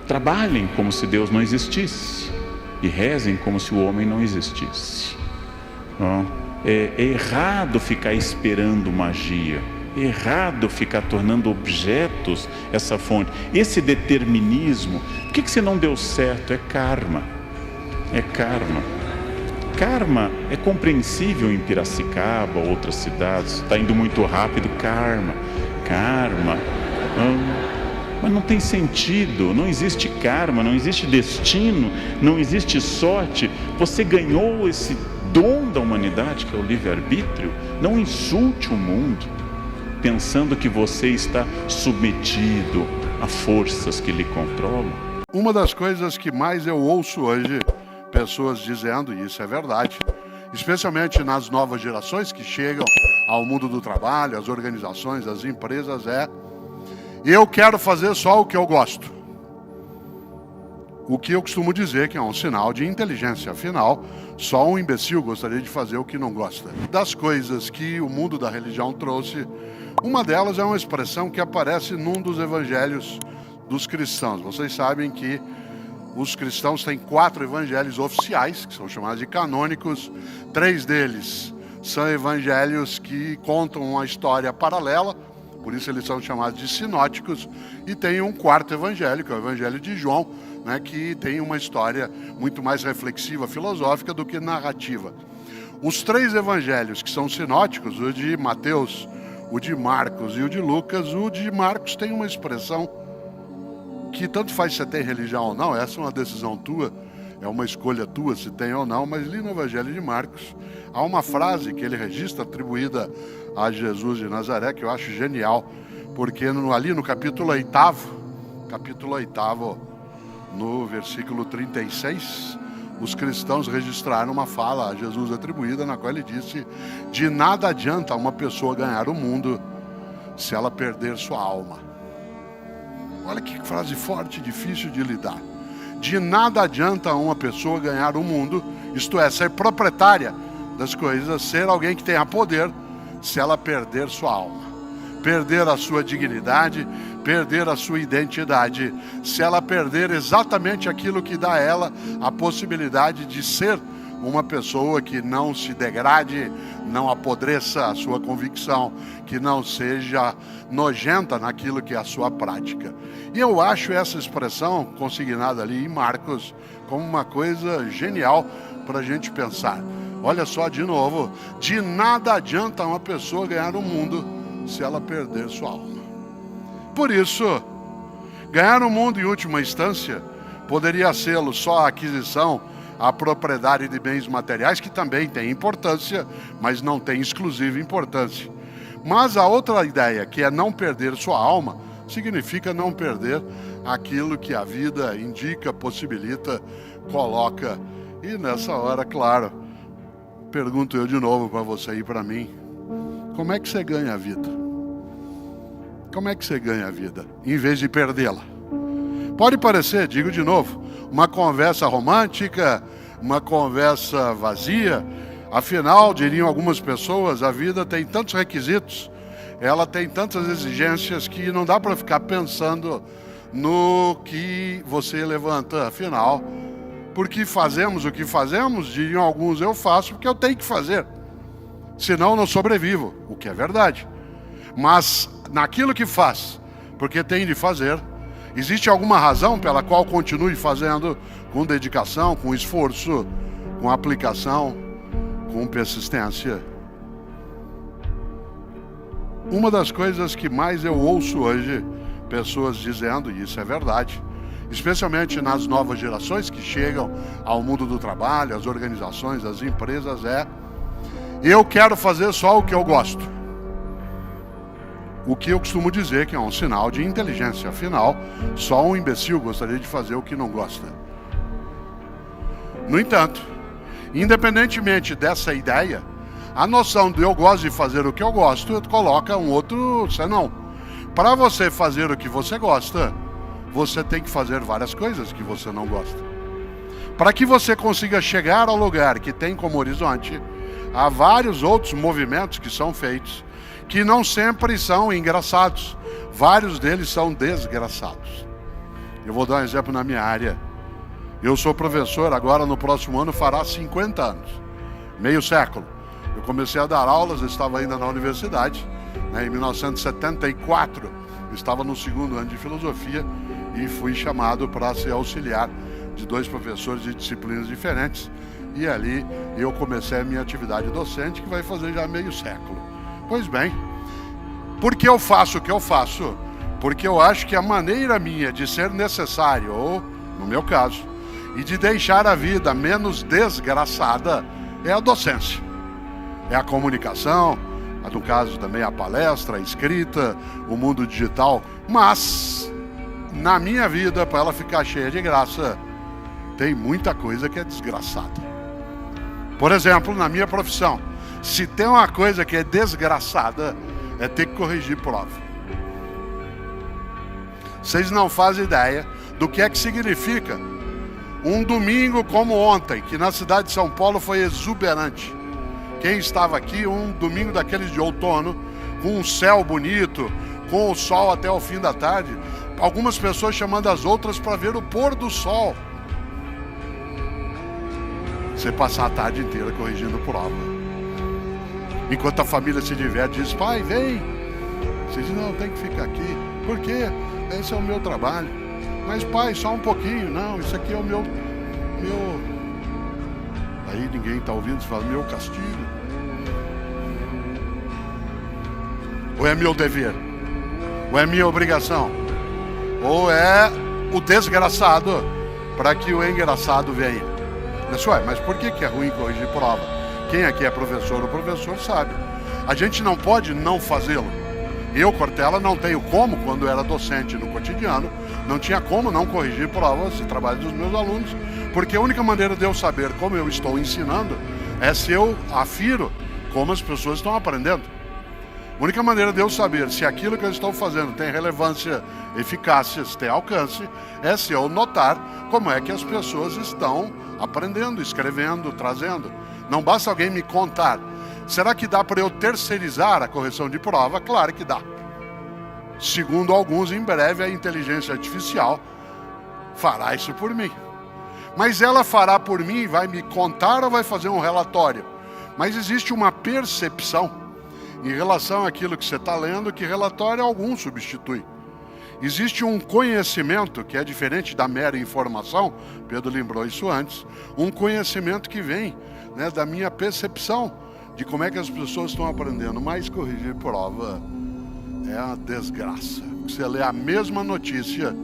trabalhem como se Deus não existisse e rezem como se o homem não existisse. É errado ficar esperando magia. É errado ficar tornando objetos essa fonte. Esse determinismo, por que você não deu certo? É karma. É karma. Karma é compreensível em Piracicaba, outras cidades. Está indo muito rápido, karma. Mas não tem sentido. Não existe karma, não existe destino, não existe sorte. Você ganhou esse dom da humanidade, que é o livre-arbítrio. Não insulte o mundo pensando que você está submetido a forças que lhe controlam. Uma das coisas que mais eu ouço hoje pessoas dizendo, e isso é verdade, especialmente nas novas gerações que chegam ao mundo do trabalho, as organizações, as empresas, eu quero fazer só o que eu gosto. O que eu costumo dizer que é um sinal de inteligência. Afinal, só um imbecil gostaria de fazer o que não gosta. Das coisas que o mundo da religião trouxe, uma delas é uma expressão que aparece num dos evangelhos dos cristãos. Vocês sabem que os cristãos têm 4 evangelhos oficiais, que são chamados de canônicos. 3 deles são evangelhos que contam uma história paralela, por isso eles são chamados de sinóticos. E tem um 4º evangelho, que é o evangelho de João, que tem uma história muito mais reflexiva, filosófica do que narrativa. Os 3 evangelhos que são sinóticos, o de Mateus, o de Marcos e o de Lucas, o de Marcos tem uma expressão que tanto faz se você tem religião ou não, essa é uma decisão tua, é uma escolha tua se tem ou não, mas ali no evangelho de Marcos há uma frase que ele registra atribuída a Jesus de Nazaré, que eu acho genial, porque ali no capítulo 8º, no versículo 36, os cristãos registraram uma fala a Jesus atribuída, na qual ele disse: de nada adianta uma pessoa ganhar o mundo se ela perder sua alma. Olha que frase forte e difícil de lidar. De nada adianta uma pessoa ganhar o mundo, isto é, ser proprietária das coisas, ser alguém que tenha poder, se ela perder sua alma, perder a sua dignidade, perder a sua identidade, se ela perder exatamente aquilo que dá a ela a possibilidade de ser uma pessoa que não se degrade, não apodreça a sua convicção, que não seja nojenta naquilo que é a sua prática. E eu acho essa expressão consignada ali em Marcos como uma coisa genial para a gente pensar. Olha só de novo, de nada adianta uma pessoa ganhar o mundo se ela perder sua alma. Por isso, ganhar o mundo em última instância poderia ser só a aquisição, a propriedade de bens materiais, que também tem importância, mas não tem exclusiva importância. Mas a outra ideia, que é não perder sua alma, significa não perder aquilo que a vida indica, possibilita, coloca. E nessa hora, claro, pergunto eu de novo para você e para mim, como é que você ganha a vida? Como é que você ganha a vida, em vez de perdê-la? Pode parecer, digo de novo, uma conversa romântica, uma conversa vazia. Afinal, diriam algumas pessoas, a vida tem tantos requisitos, ela tem tantas exigências que não dá para ficar pensando no que você levanta. Afinal, porque fazemos o que fazemos, diriam alguns, eu faço porque eu tenho que fazer, senão eu não sobrevivo, o que é verdade. Mas naquilo que faz, porque tem de fazer, existe alguma razão pela qual continue fazendo com dedicação, com esforço, com aplicação, com persistência. Uma das coisas que mais eu ouço hoje, pessoas dizendo, e isso é verdade, especialmente nas novas gerações que chegam ao mundo do trabalho, as organizações, as empresas, é: eu quero fazer só o que eu gosto. O que eu costumo dizer que é um sinal de inteligência. Afinal, só um imbecil gostaria de fazer o que não gosta. No entanto, independentemente dessa ideia, a noção de eu gosto de fazer o que eu gosto coloca um outro senão. Para você fazer o que você gosta, você tem que fazer várias coisas que você não gosta. Para que você consiga chegar ao lugar que tem como horizonte, há vários outros movimentos que são feitos, que não sempre são engraçados. Vários deles são desgraçados. Eu vou dar um exemplo na minha área. Eu sou professor, agora no próximo ano fará 50 anos, meio século. Eu comecei a dar aulas, eu estava ainda na universidade, em 1974, eu estava no segundo ano de filosofia e fui chamado para ser auxiliar de 2 professores de disciplinas diferentes. E ali eu comecei a minha atividade docente, que vai fazer já meio século. Pois bem, por que eu faço o que eu faço? Porque eu acho que a maneira minha de ser necessário, ou no meu caso, e de deixar a vida menos desgraçada, é a docência. É a comunicação, no caso também a palestra, a escrita, o mundo digital. Mas, na minha vida, para ela ficar cheia de graça, tem muita coisa que é desgraçada. Por exemplo, na minha profissão, se tem uma coisa que é desgraçada, é ter que corrigir prova. Vocês não fazem ideia do que é que significa um domingo como ontem, que na cidade de São Paulo foi exuberante. Quem estava aqui, um domingo daqueles de outono, com um céu bonito, com o sol até o fim da tarde, algumas pessoas chamando as outras para ver o pôr do sol. Você passar a tarde inteira corrigindo prova. Enquanto a família se diverte, diz: pai, vem. Você diz: não, tem que ficar aqui. Por quê? Esse é o meu trabalho. Mas pai, só um pouquinho. Não, isso aqui é o meu... Aí ninguém está ouvindo, você fala: meu castigo. Ou é meu dever? Ou é minha obrigação? Ou é o desgraçado para que o engraçado venha? Mas por que é ruim corrigir prova? Quem aqui é professor, o professor sabe. A gente não pode não fazê-lo. Eu, Cortella, não tenho como, quando era docente no cotidiano, não tinha como não corrigir provas e trabalhos dos meus alunos, porque a única maneira de eu saber como eu estou ensinando é se eu afiro como as pessoas estão aprendendo. A única maneira de eu saber se aquilo que eu estou fazendo tem relevância, eficácia, se tem alcance, é se eu notar como é que as pessoas estão aprendendo, escrevendo, trazendo. Não basta alguém me contar. Será que dá para eu terceirizar a correção de prova? Claro que dá. Segundo alguns, em breve a inteligência artificial fará isso por mim. Mas ela fará por mim e vai me contar ou vai fazer um relatório? Mas existe uma percepção em relação àquilo que você está lendo que relatório algum substitui. Existe um conhecimento que é diferente da mera informação, Pedro lembrou isso antes, um conhecimento que vem, né, da minha percepção de como é que as pessoas estão aprendendo. Mas corrigir prova é uma desgraça. Você lê a mesma notícia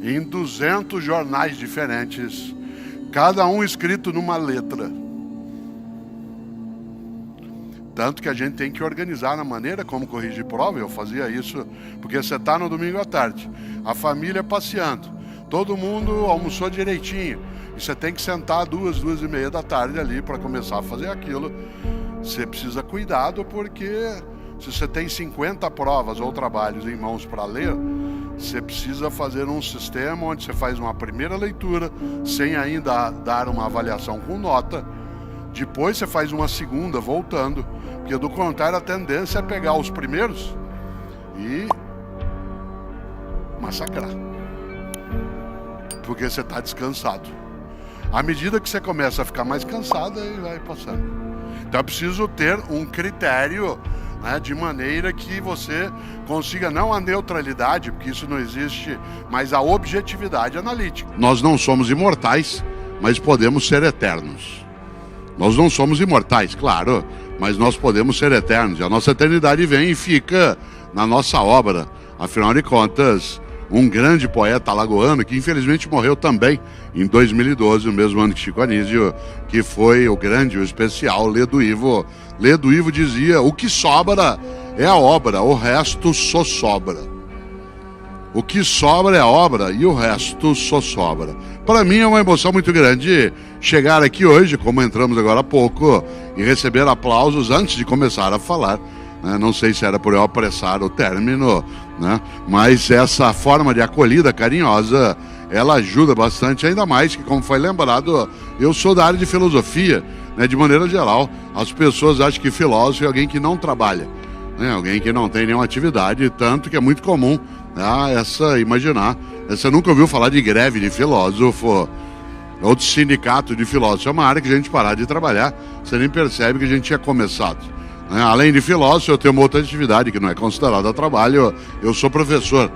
em 200 jornais diferentes, cada um escrito numa letra. Tanto que a gente tem que organizar na maneira como corrigir prova. Eu fazia isso porque você está no domingo à tarde, a família passeando, todo mundo almoçou direitinho, e você tem que sentar 2h30 da tarde ali para começar a fazer aquilo. Você precisa cuidado, porque se você tem 50 provas ou trabalhos em mãos para ler, você precisa fazer um sistema onde você faz uma primeira leitura, sem ainda dar uma avaliação com nota. Depois você faz uma segunda, voltando, porque do contrário a tendência é pegar os primeiros e massacrar, porque você está descansado. À medida que você começa a ficar mais cansado, aí vai passando. Então é preciso ter um critério, né, de maneira que você consiga não a neutralidade, porque isso não existe, mas a objetividade analítica. Nós não somos imortais, mas podemos ser eternos. Nós não somos imortais, claro, mas nós podemos ser eternos. E a nossa eternidade vem e fica na nossa obra. Afinal de contas, um grande poeta alagoano, que infelizmente morreu também em 2012, no mesmo ano que Chico Anísio, que foi o grande, o especial Ledo Ivo. Ledo Ivo dizia: o que sobra é a obra, o resto só sobra. O que sobra é a obra e o resto só sobra. Para mim é uma emoção muito grande chegar aqui hoje, como entramos agora há pouco, e receber aplausos antes de começar a falar, né? Não sei se era por eu apressar o término, né? Mas essa forma de acolhida carinhosa, ela ajuda bastante, ainda mais que, como foi lembrado, eu sou da área de filosofia, né? De maneira geral, as pessoas acham que filósofo é alguém que não trabalha, né? Alguém que não tem nenhuma atividade, tanto que é muito comum, imaginar. Você nunca ouviu falar de greve de filósofo ou de sindicato de filósofo. É uma área que a gente parar de trabalhar, você nem percebe que a gente tinha começado, né? Além de filósofo, eu tenho uma outra atividade que não é considerada trabalho. Eu sou professor,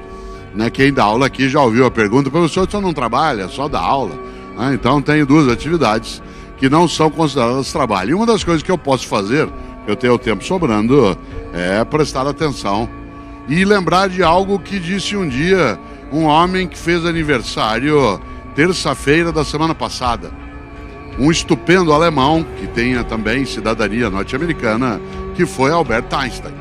né? Quem dá aula aqui já ouviu a pergunta: professor, você não trabalha, só dá aula, né? Então tenho duas atividades que não são consideradas trabalho. E uma das coisas que eu posso fazer, eu tenho o tempo sobrando, é prestar atenção e lembrar de algo que disse um dia um homem que fez aniversário terça-feira da semana passada. Um estupendo alemão, que tenha também cidadania norte-americana, que foi Albert Einstein.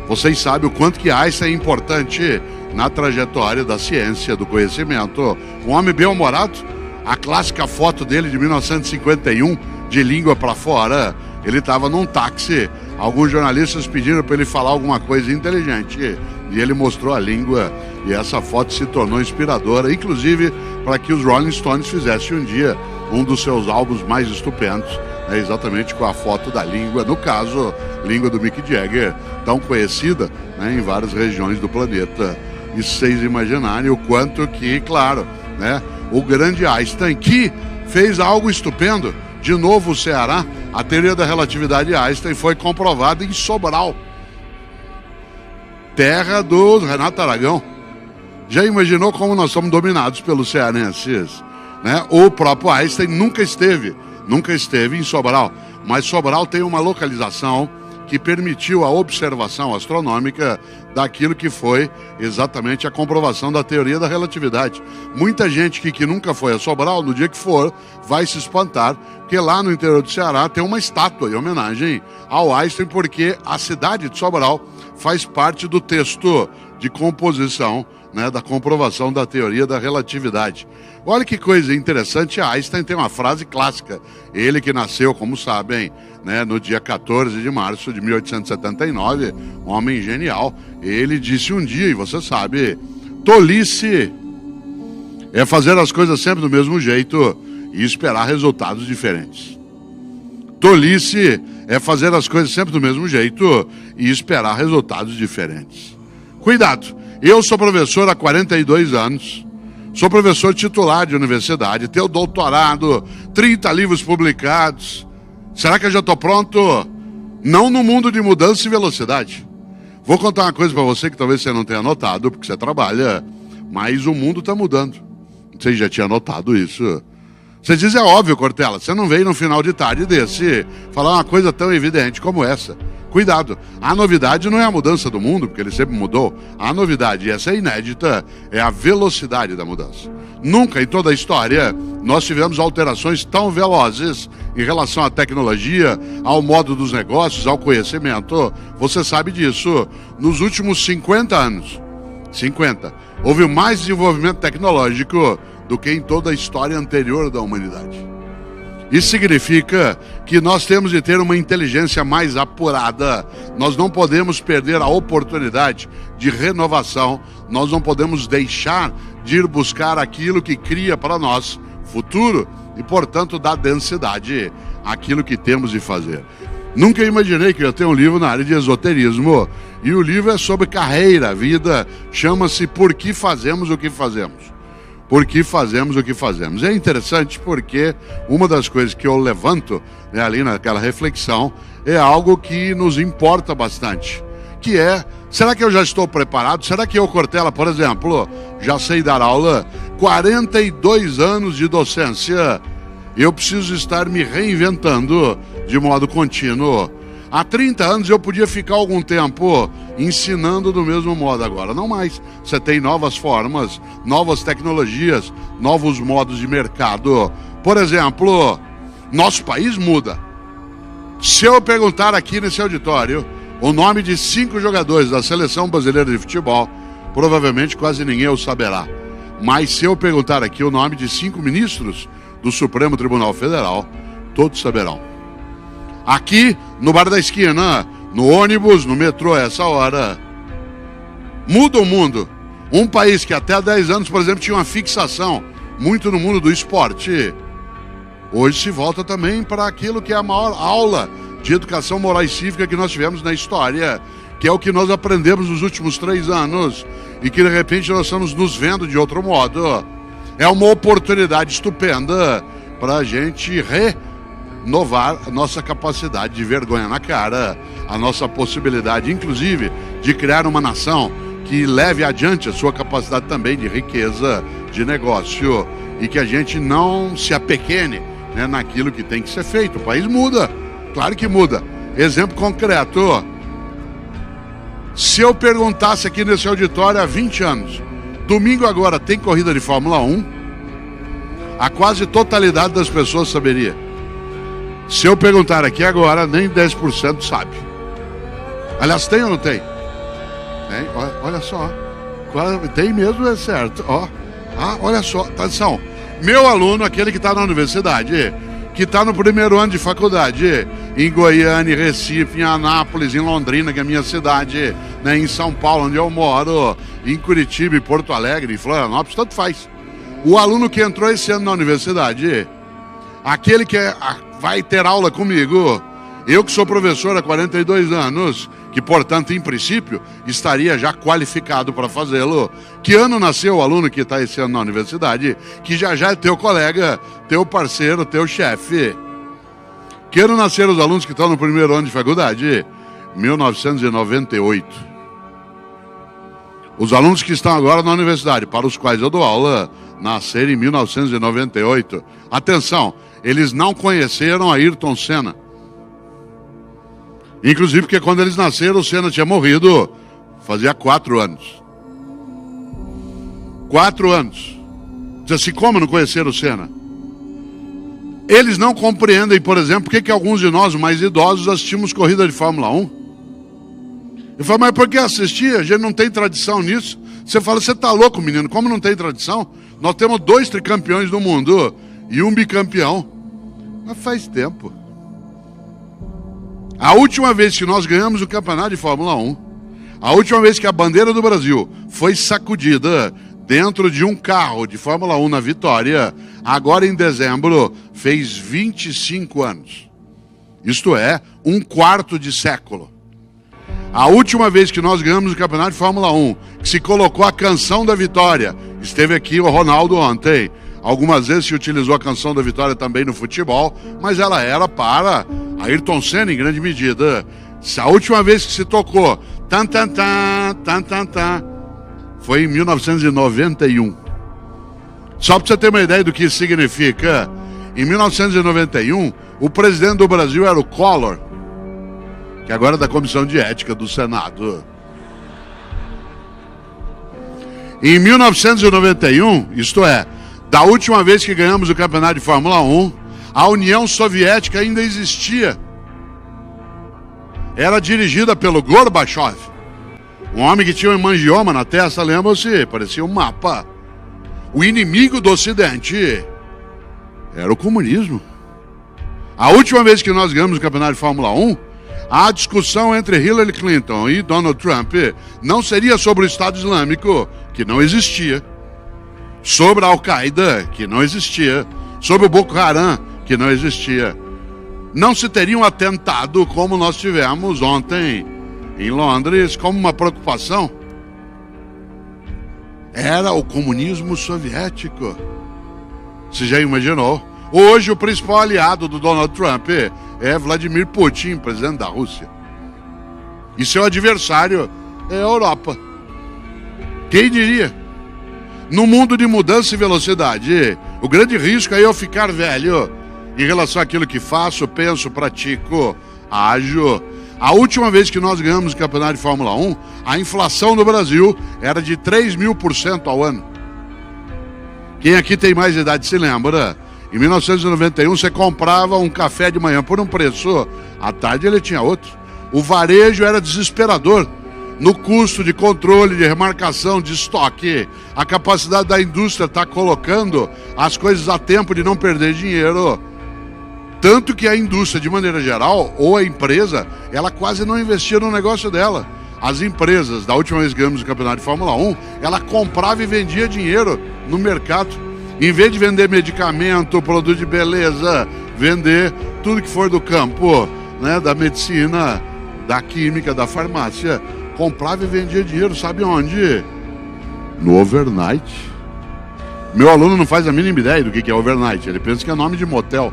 Vocês sabem o quanto que Einstein é importante na trajetória da ciência, do conhecimento. Um homem bem-humorado, a clássica foto dele de 1951, de língua para fora. Ele estava num táxi, alguns jornalistas pediram para ele falar alguma coisa inteligente e ele mostrou a língua, e essa foto se tornou inspiradora, inclusive para que os Rolling Stones fizessem um dia um dos seus álbuns mais estupendos, né, exatamente com a foto da língua, no caso, língua do Mick Jagger, tão conhecida, né, em várias regiões do planeta. E vocês imaginarem o quanto que, claro, né, o grande Einstein, que fez algo estupendo. De novo o Ceará, a teoria da relatividade de Einstein foi comprovada em Sobral, terra do Renato Aragão. Já imaginou como nós somos dominados pelos cearenses, né? O próprio Einstein nunca esteve em Sobral, mas Sobral tem uma localização que permitiu a observação astronômica daquilo que foi exatamente a comprovação da teoria da relatividade. Muita gente que nunca foi a Sobral, no dia que for, vai se espantar, porque lá no interior do Ceará tem uma estátua em homenagem ao Einstein, porque a cidade de Sobral faz parte do texto de composição, né, da comprovação da teoria da relatividade. Olha que coisa interessante, Einstein tem uma frase clássica. Ele que nasceu, como sabem, né, no dia 14 de março de 1879, um homem genial, ele disse um dia, e você sabe, tolice é fazer as coisas sempre do mesmo jeito e esperar resultados diferentes. Tolice é fazer as coisas sempre do mesmo jeito e esperar resultados diferentes. Cuidado, eu sou professor há 42 anos, sou professor titular de universidade, tenho doutorado, 30 livros publicados. Será que eu já estou pronto? Não no mundo de mudança e velocidade. Vou contar uma coisa para você que talvez você não tenha notado, porque você trabalha, mas o mundo está mudando. Você já tinha notado isso? Você diz, é óbvio, Cortella, você não veio no final de tarde desse falar uma coisa tão evidente como essa. Cuidado, a novidade não é a mudança do mundo, porque ele sempre mudou. A novidade, e essa é inédita, é a velocidade da mudança. Nunca em toda a história nós tivemos alterações tão velozes em relação à tecnologia, ao modo dos negócios, ao conhecimento. Você sabe disso. Nos últimos 50 anos, houve mais desenvolvimento tecnológico do que em toda a história anterior da humanidade. Isso significa que nós temos de ter uma inteligência mais apurada. Nós não podemos perder a oportunidade de renovação. Nós não podemos deixar de ir buscar aquilo que cria para nós futuro e, portanto, dá densidade àquilo que temos de fazer. Nunca imaginei que eu ia ter um livro na área de esoterismo. E o livro é sobre carreira, vida. Chama-se Por que Fazemos o que Fazemos. Por que fazemos o que fazemos. É interessante porque uma das coisas que eu levanto, né, ali naquela reflexão é algo que nos importa bastante, que é, será que eu já estou preparado? Será que eu, Cortella, por exemplo, já sei dar aula? 42 anos de docência, eu preciso estar me reinventando de modo contínuo. Há 30 anos eu podia ficar algum tempo ensinando do mesmo modo, agora não mais. Você tem novas formas, novas tecnologias, novos modos de mercado. Por exemplo, nosso país muda. Se eu perguntar aqui nesse auditório o nome de 5 jogadores da Seleção Brasileira de Futebol, provavelmente quase ninguém o saberá. Mas se eu perguntar aqui o nome de 5 ministros do Supremo Tribunal Federal, todos saberão. Aqui, no bar da esquina, no ônibus, no metrô, a essa hora. Muda o mundo. Um país que até há 10 anos, por exemplo, tinha uma fixação muito no mundo do esporte, hoje se volta também para aquilo que é a maior aula de educação moral e cívica que nós tivemos na história, que é o que nós aprendemos nos últimos 3 anos e que de repente nós estamos nos vendo de outro modo. É uma oportunidade estupenda para a gente renovar a nossa capacidade de vergonha na cara, a nossa possibilidade, inclusive, de criar uma nação que leve adiante a sua capacidade também de riqueza, de negócio, e que a gente não se apequene, né, naquilo que tem que ser feito. O país muda, claro que muda. Exemplo concreto, se eu perguntasse aqui nesse auditório há 20 anos, domingo agora tem corrida de Fórmula 1, a quase totalidade das pessoas saberia. Se eu perguntar aqui agora, nem 10% sabe. Aliás, tem ou não tem? Tem? Olha só. Tem mesmo, é certo. Olha só, atenção. Meu aluno, aquele que está na universidade, que está no primeiro ano de faculdade, em Goiânia, em Recife, em Anápolis, em Londrina, que é a minha cidade, né, em São Paulo, onde eu moro, em Curitiba, em Porto Alegre, em Florianópolis, tanto faz. O aluno que entrou esse ano na universidade, aquele que vai ter aula comigo, eu que sou professor há 42 anos, que, portanto, em princípio, estaria já qualificado para fazê-lo. Que ano nasceu o aluno que está esse ano na universidade, que já é teu colega, teu parceiro, teu chefe? Que ano nasceram os alunos que estão no primeiro ano de faculdade? 1998. Os alunos que estão agora na universidade, para os quais eu dou aula, nasceram em 1998. Atenção, eles não conheceram Ayrton Senna. Inclusive porque quando eles nasceram, o Senna tinha morrido fazia 4 anos. 4 anos. Diz assim, como não conheceram o Senna? Eles não compreendem, por exemplo, por que alguns de nós mais idosos assistimos corrida de Fórmula 1. Eu falo, mas por que assistir? A gente não tem tradição nisso. Você fala, você tá louco, menino, como não tem tradição? Nós temos 2 tricampeões do mundo e um bicampeão. Mas faz tempo. A última vez que nós ganhamos o campeonato de Fórmula 1, a última vez que a bandeira do Brasil foi sacudida dentro de um carro de Fórmula 1 na Vitória, agora em dezembro, fez 25 anos. Isto é, 1/4 de século. A última vez que nós ganhamos o campeonato de Fórmula 1, que se colocou a canção da vitória, esteve aqui o Ronaldo ontem. Algumas vezes se utilizou a canção da vitória também no futebol, mas ela era para Ayrton Senna em grande medida. A última vez que se tocou tan tan tan tan tan tan foi em 1991. Só para você ter uma ideia do que isso significa, em 1991 o presidente do Brasil era o Collor, que agora é da Comissão de Ética do Senado. Em 1991, isto é, da última vez que ganhamos o campeonato de Fórmula 1, a União Soviética ainda existia. Era dirigida pelo Gorbachev, um homem que tinha um hemangioma na testa, lembra-se? Parecia um mapa. O inimigo do Ocidente era o comunismo. A última vez que nós ganhamos o campeonato de Fórmula 1, a discussão entre Hillary Clinton e Donald Trump não seria sobre o Estado Islâmico, que não existia, sobre a Al-Qaeda, que não existia, sobre o Boko Haram, que não existia. Não se teria um atentado como nós tivemos ontem em Londres como uma preocupação. Era o comunismo soviético. Você já imaginou? Hoje o principal aliado do Donald Trump é Vladimir Putin, presidente da Rússia. E seu adversário é a Europa. Quem diria? No mundo de mudança e velocidade, o grande risco é eu ficar velho em relação àquilo que faço, penso, pratico, ajo. A última vez que nós ganhamos o campeonato de Fórmula 1, a inflação no Brasil era de 3.000% ao ano. Quem aqui tem mais idade se lembra? Em 1991 você comprava um café de manhã por um preço, à tarde ele tinha outro. O varejo era desesperador no custo de controle, de remarcação, de estoque. A capacidade da indústria está colocando as coisas a tempo de não perder dinheiro. Tanto que a indústria, de maneira geral, ou a empresa, ela quase não investia no negócio dela. As empresas, da última vez que ganhamos o campeonato de Fórmula 1, ela comprava e vendia dinheiro no mercado. Em vez de vender medicamento, produto de beleza, vender tudo que for do campo, né, da medicina, da química, da farmácia, comprava e vendia dinheiro, sabe onde? No overnight. Meu aluno não faz a mínima ideia do que é overnight, ele pensa que é nome de motel.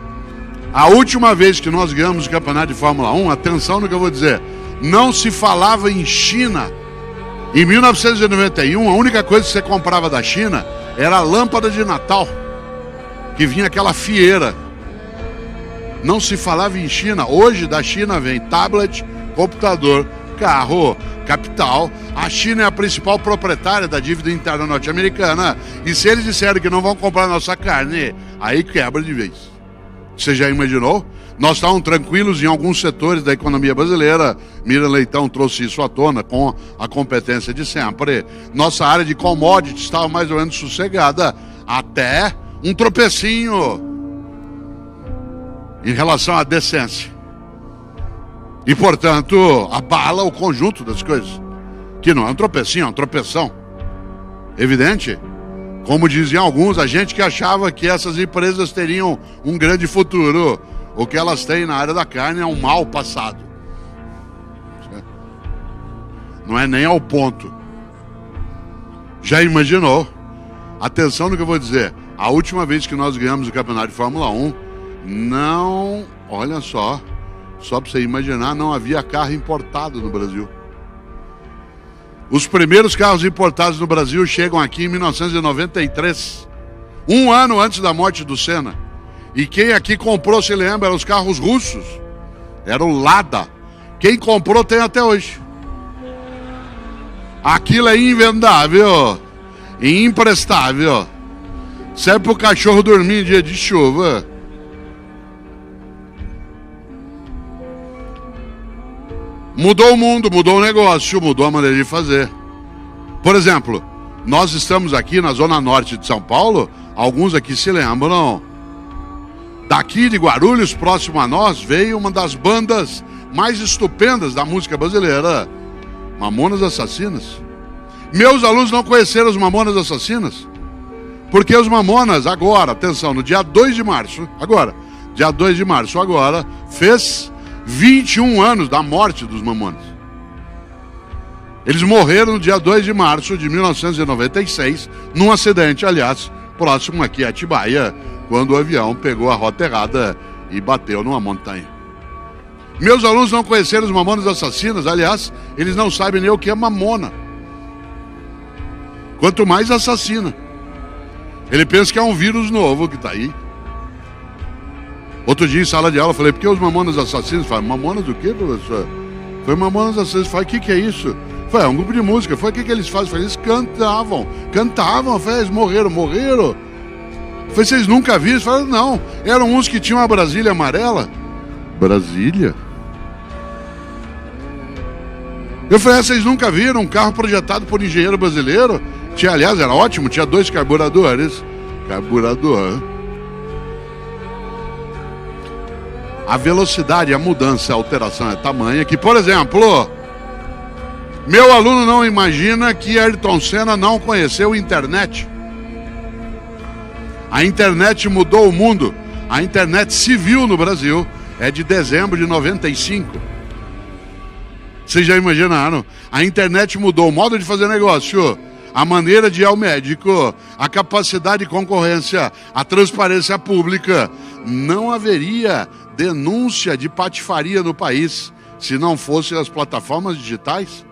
A última vez que nós ganhamos o campeonato de Fórmula 1, atenção no que eu vou dizer, não se falava em China. Em 1991, a única coisa que você comprava da China era a lâmpada de Natal, que vinha aquela fieira. Não se falava em China. Hoje da China vem tablet, computador, carro, capital. A China é a principal proprietária da dívida interna norte-americana. E se eles disserem que não vão comprar nossa carne, aí quebra de vez. Você já imaginou? Nós estávamos tranquilos em alguns setores da economia brasileira. Miriam Leitão trouxe isso à tona com a competência de sempre. Nossa área de commodities estava mais ou menos sossegada, até um tropecinho em relação à decência. E, portanto, abala o conjunto das coisas. Que não é um tropecinho, é um tropeção. Evidente? Como diziam alguns, a gente que achava que essas empresas teriam um grande futuro. O que elas têm na área da carne é um mau passado. Não é nem ao ponto. Já imaginou? Atenção no que eu vou dizer. A última vez que nós ganhamos o campeonato de Fórmula 1, não, olha só para você imaginar, não havia carro importado no Brasil. Os primeiros carros importados no Brasil chegam aqui em 1993, um ano antes da morte do Senna. E quem aqui comprou, se lembra, eram os carros russos. Era o Lada. Quem comprou tem até hoje. Aquilo é invendável, imprestável. Serve para o cachorro dormir em dia de chuva. Mudou o mundo, mudou o negócio, mudou a maneira de fazer. Por exemplo, Nós estamos aqui na zona norte de São Paulo, alguns aqui se lembram. Daqui de Guarulhos, próximo a nós, veio uma das bandas mais estupendas da música brasileira, Mamonas Assassinas. Meus alunos não conheceram os Mamonas Assassinas, porque os Mamonas agora, atenção, no dia 2 de março, dia 2 de março agora, fez 21 anos da morte dos Mamonas. Eles morreram no dia 2 de março de 1996, num acidente, aliás, próximo aqui a Atibaia, quando o avião pegou a rota errada e bateu numa montanha. Meus alunos não conheceram os Mamonas Assassinas, aliás, eles não sabem nem o que é mamona. Quanto mais assassina. Ele pensa que é um vírus novo que está aí. Outro dia em sala de aula eu falei, por que os Mamonas Assassinos? Falei, Mamonas do quê, professor? Foi Mamonas Assassinos. Falei, o que é isso? Falei, é um grupo de música. Foi o que eles fazem? Falei, eles cantavam. Falei, eles morreram. Falei, vocês nunca viram? Falei, não, eram uns que tinham uma Brasília amarela. Brasília? Eu falei, vocês nunca viram um carro projetado por engenheiro brasileiro? Tinha, aliás, era ótimo, tinha 2 carburadores. A velocidade, a mudança, a alteração é tamanha que, por exemplo, meu aluno não imagina que Ayrton Senna não conheceu a internet. A internet mudou o mundo. A internet civil no Brasil é de dezembro de 95. Vocês já imaginaram? A internet mudou o modo de fazer negócio, a maneira de ir ao médico, a capacidade de concorrência, a transparência pública. Não haveria denúncia de patifaria no país se não fossem as plataformas digitais.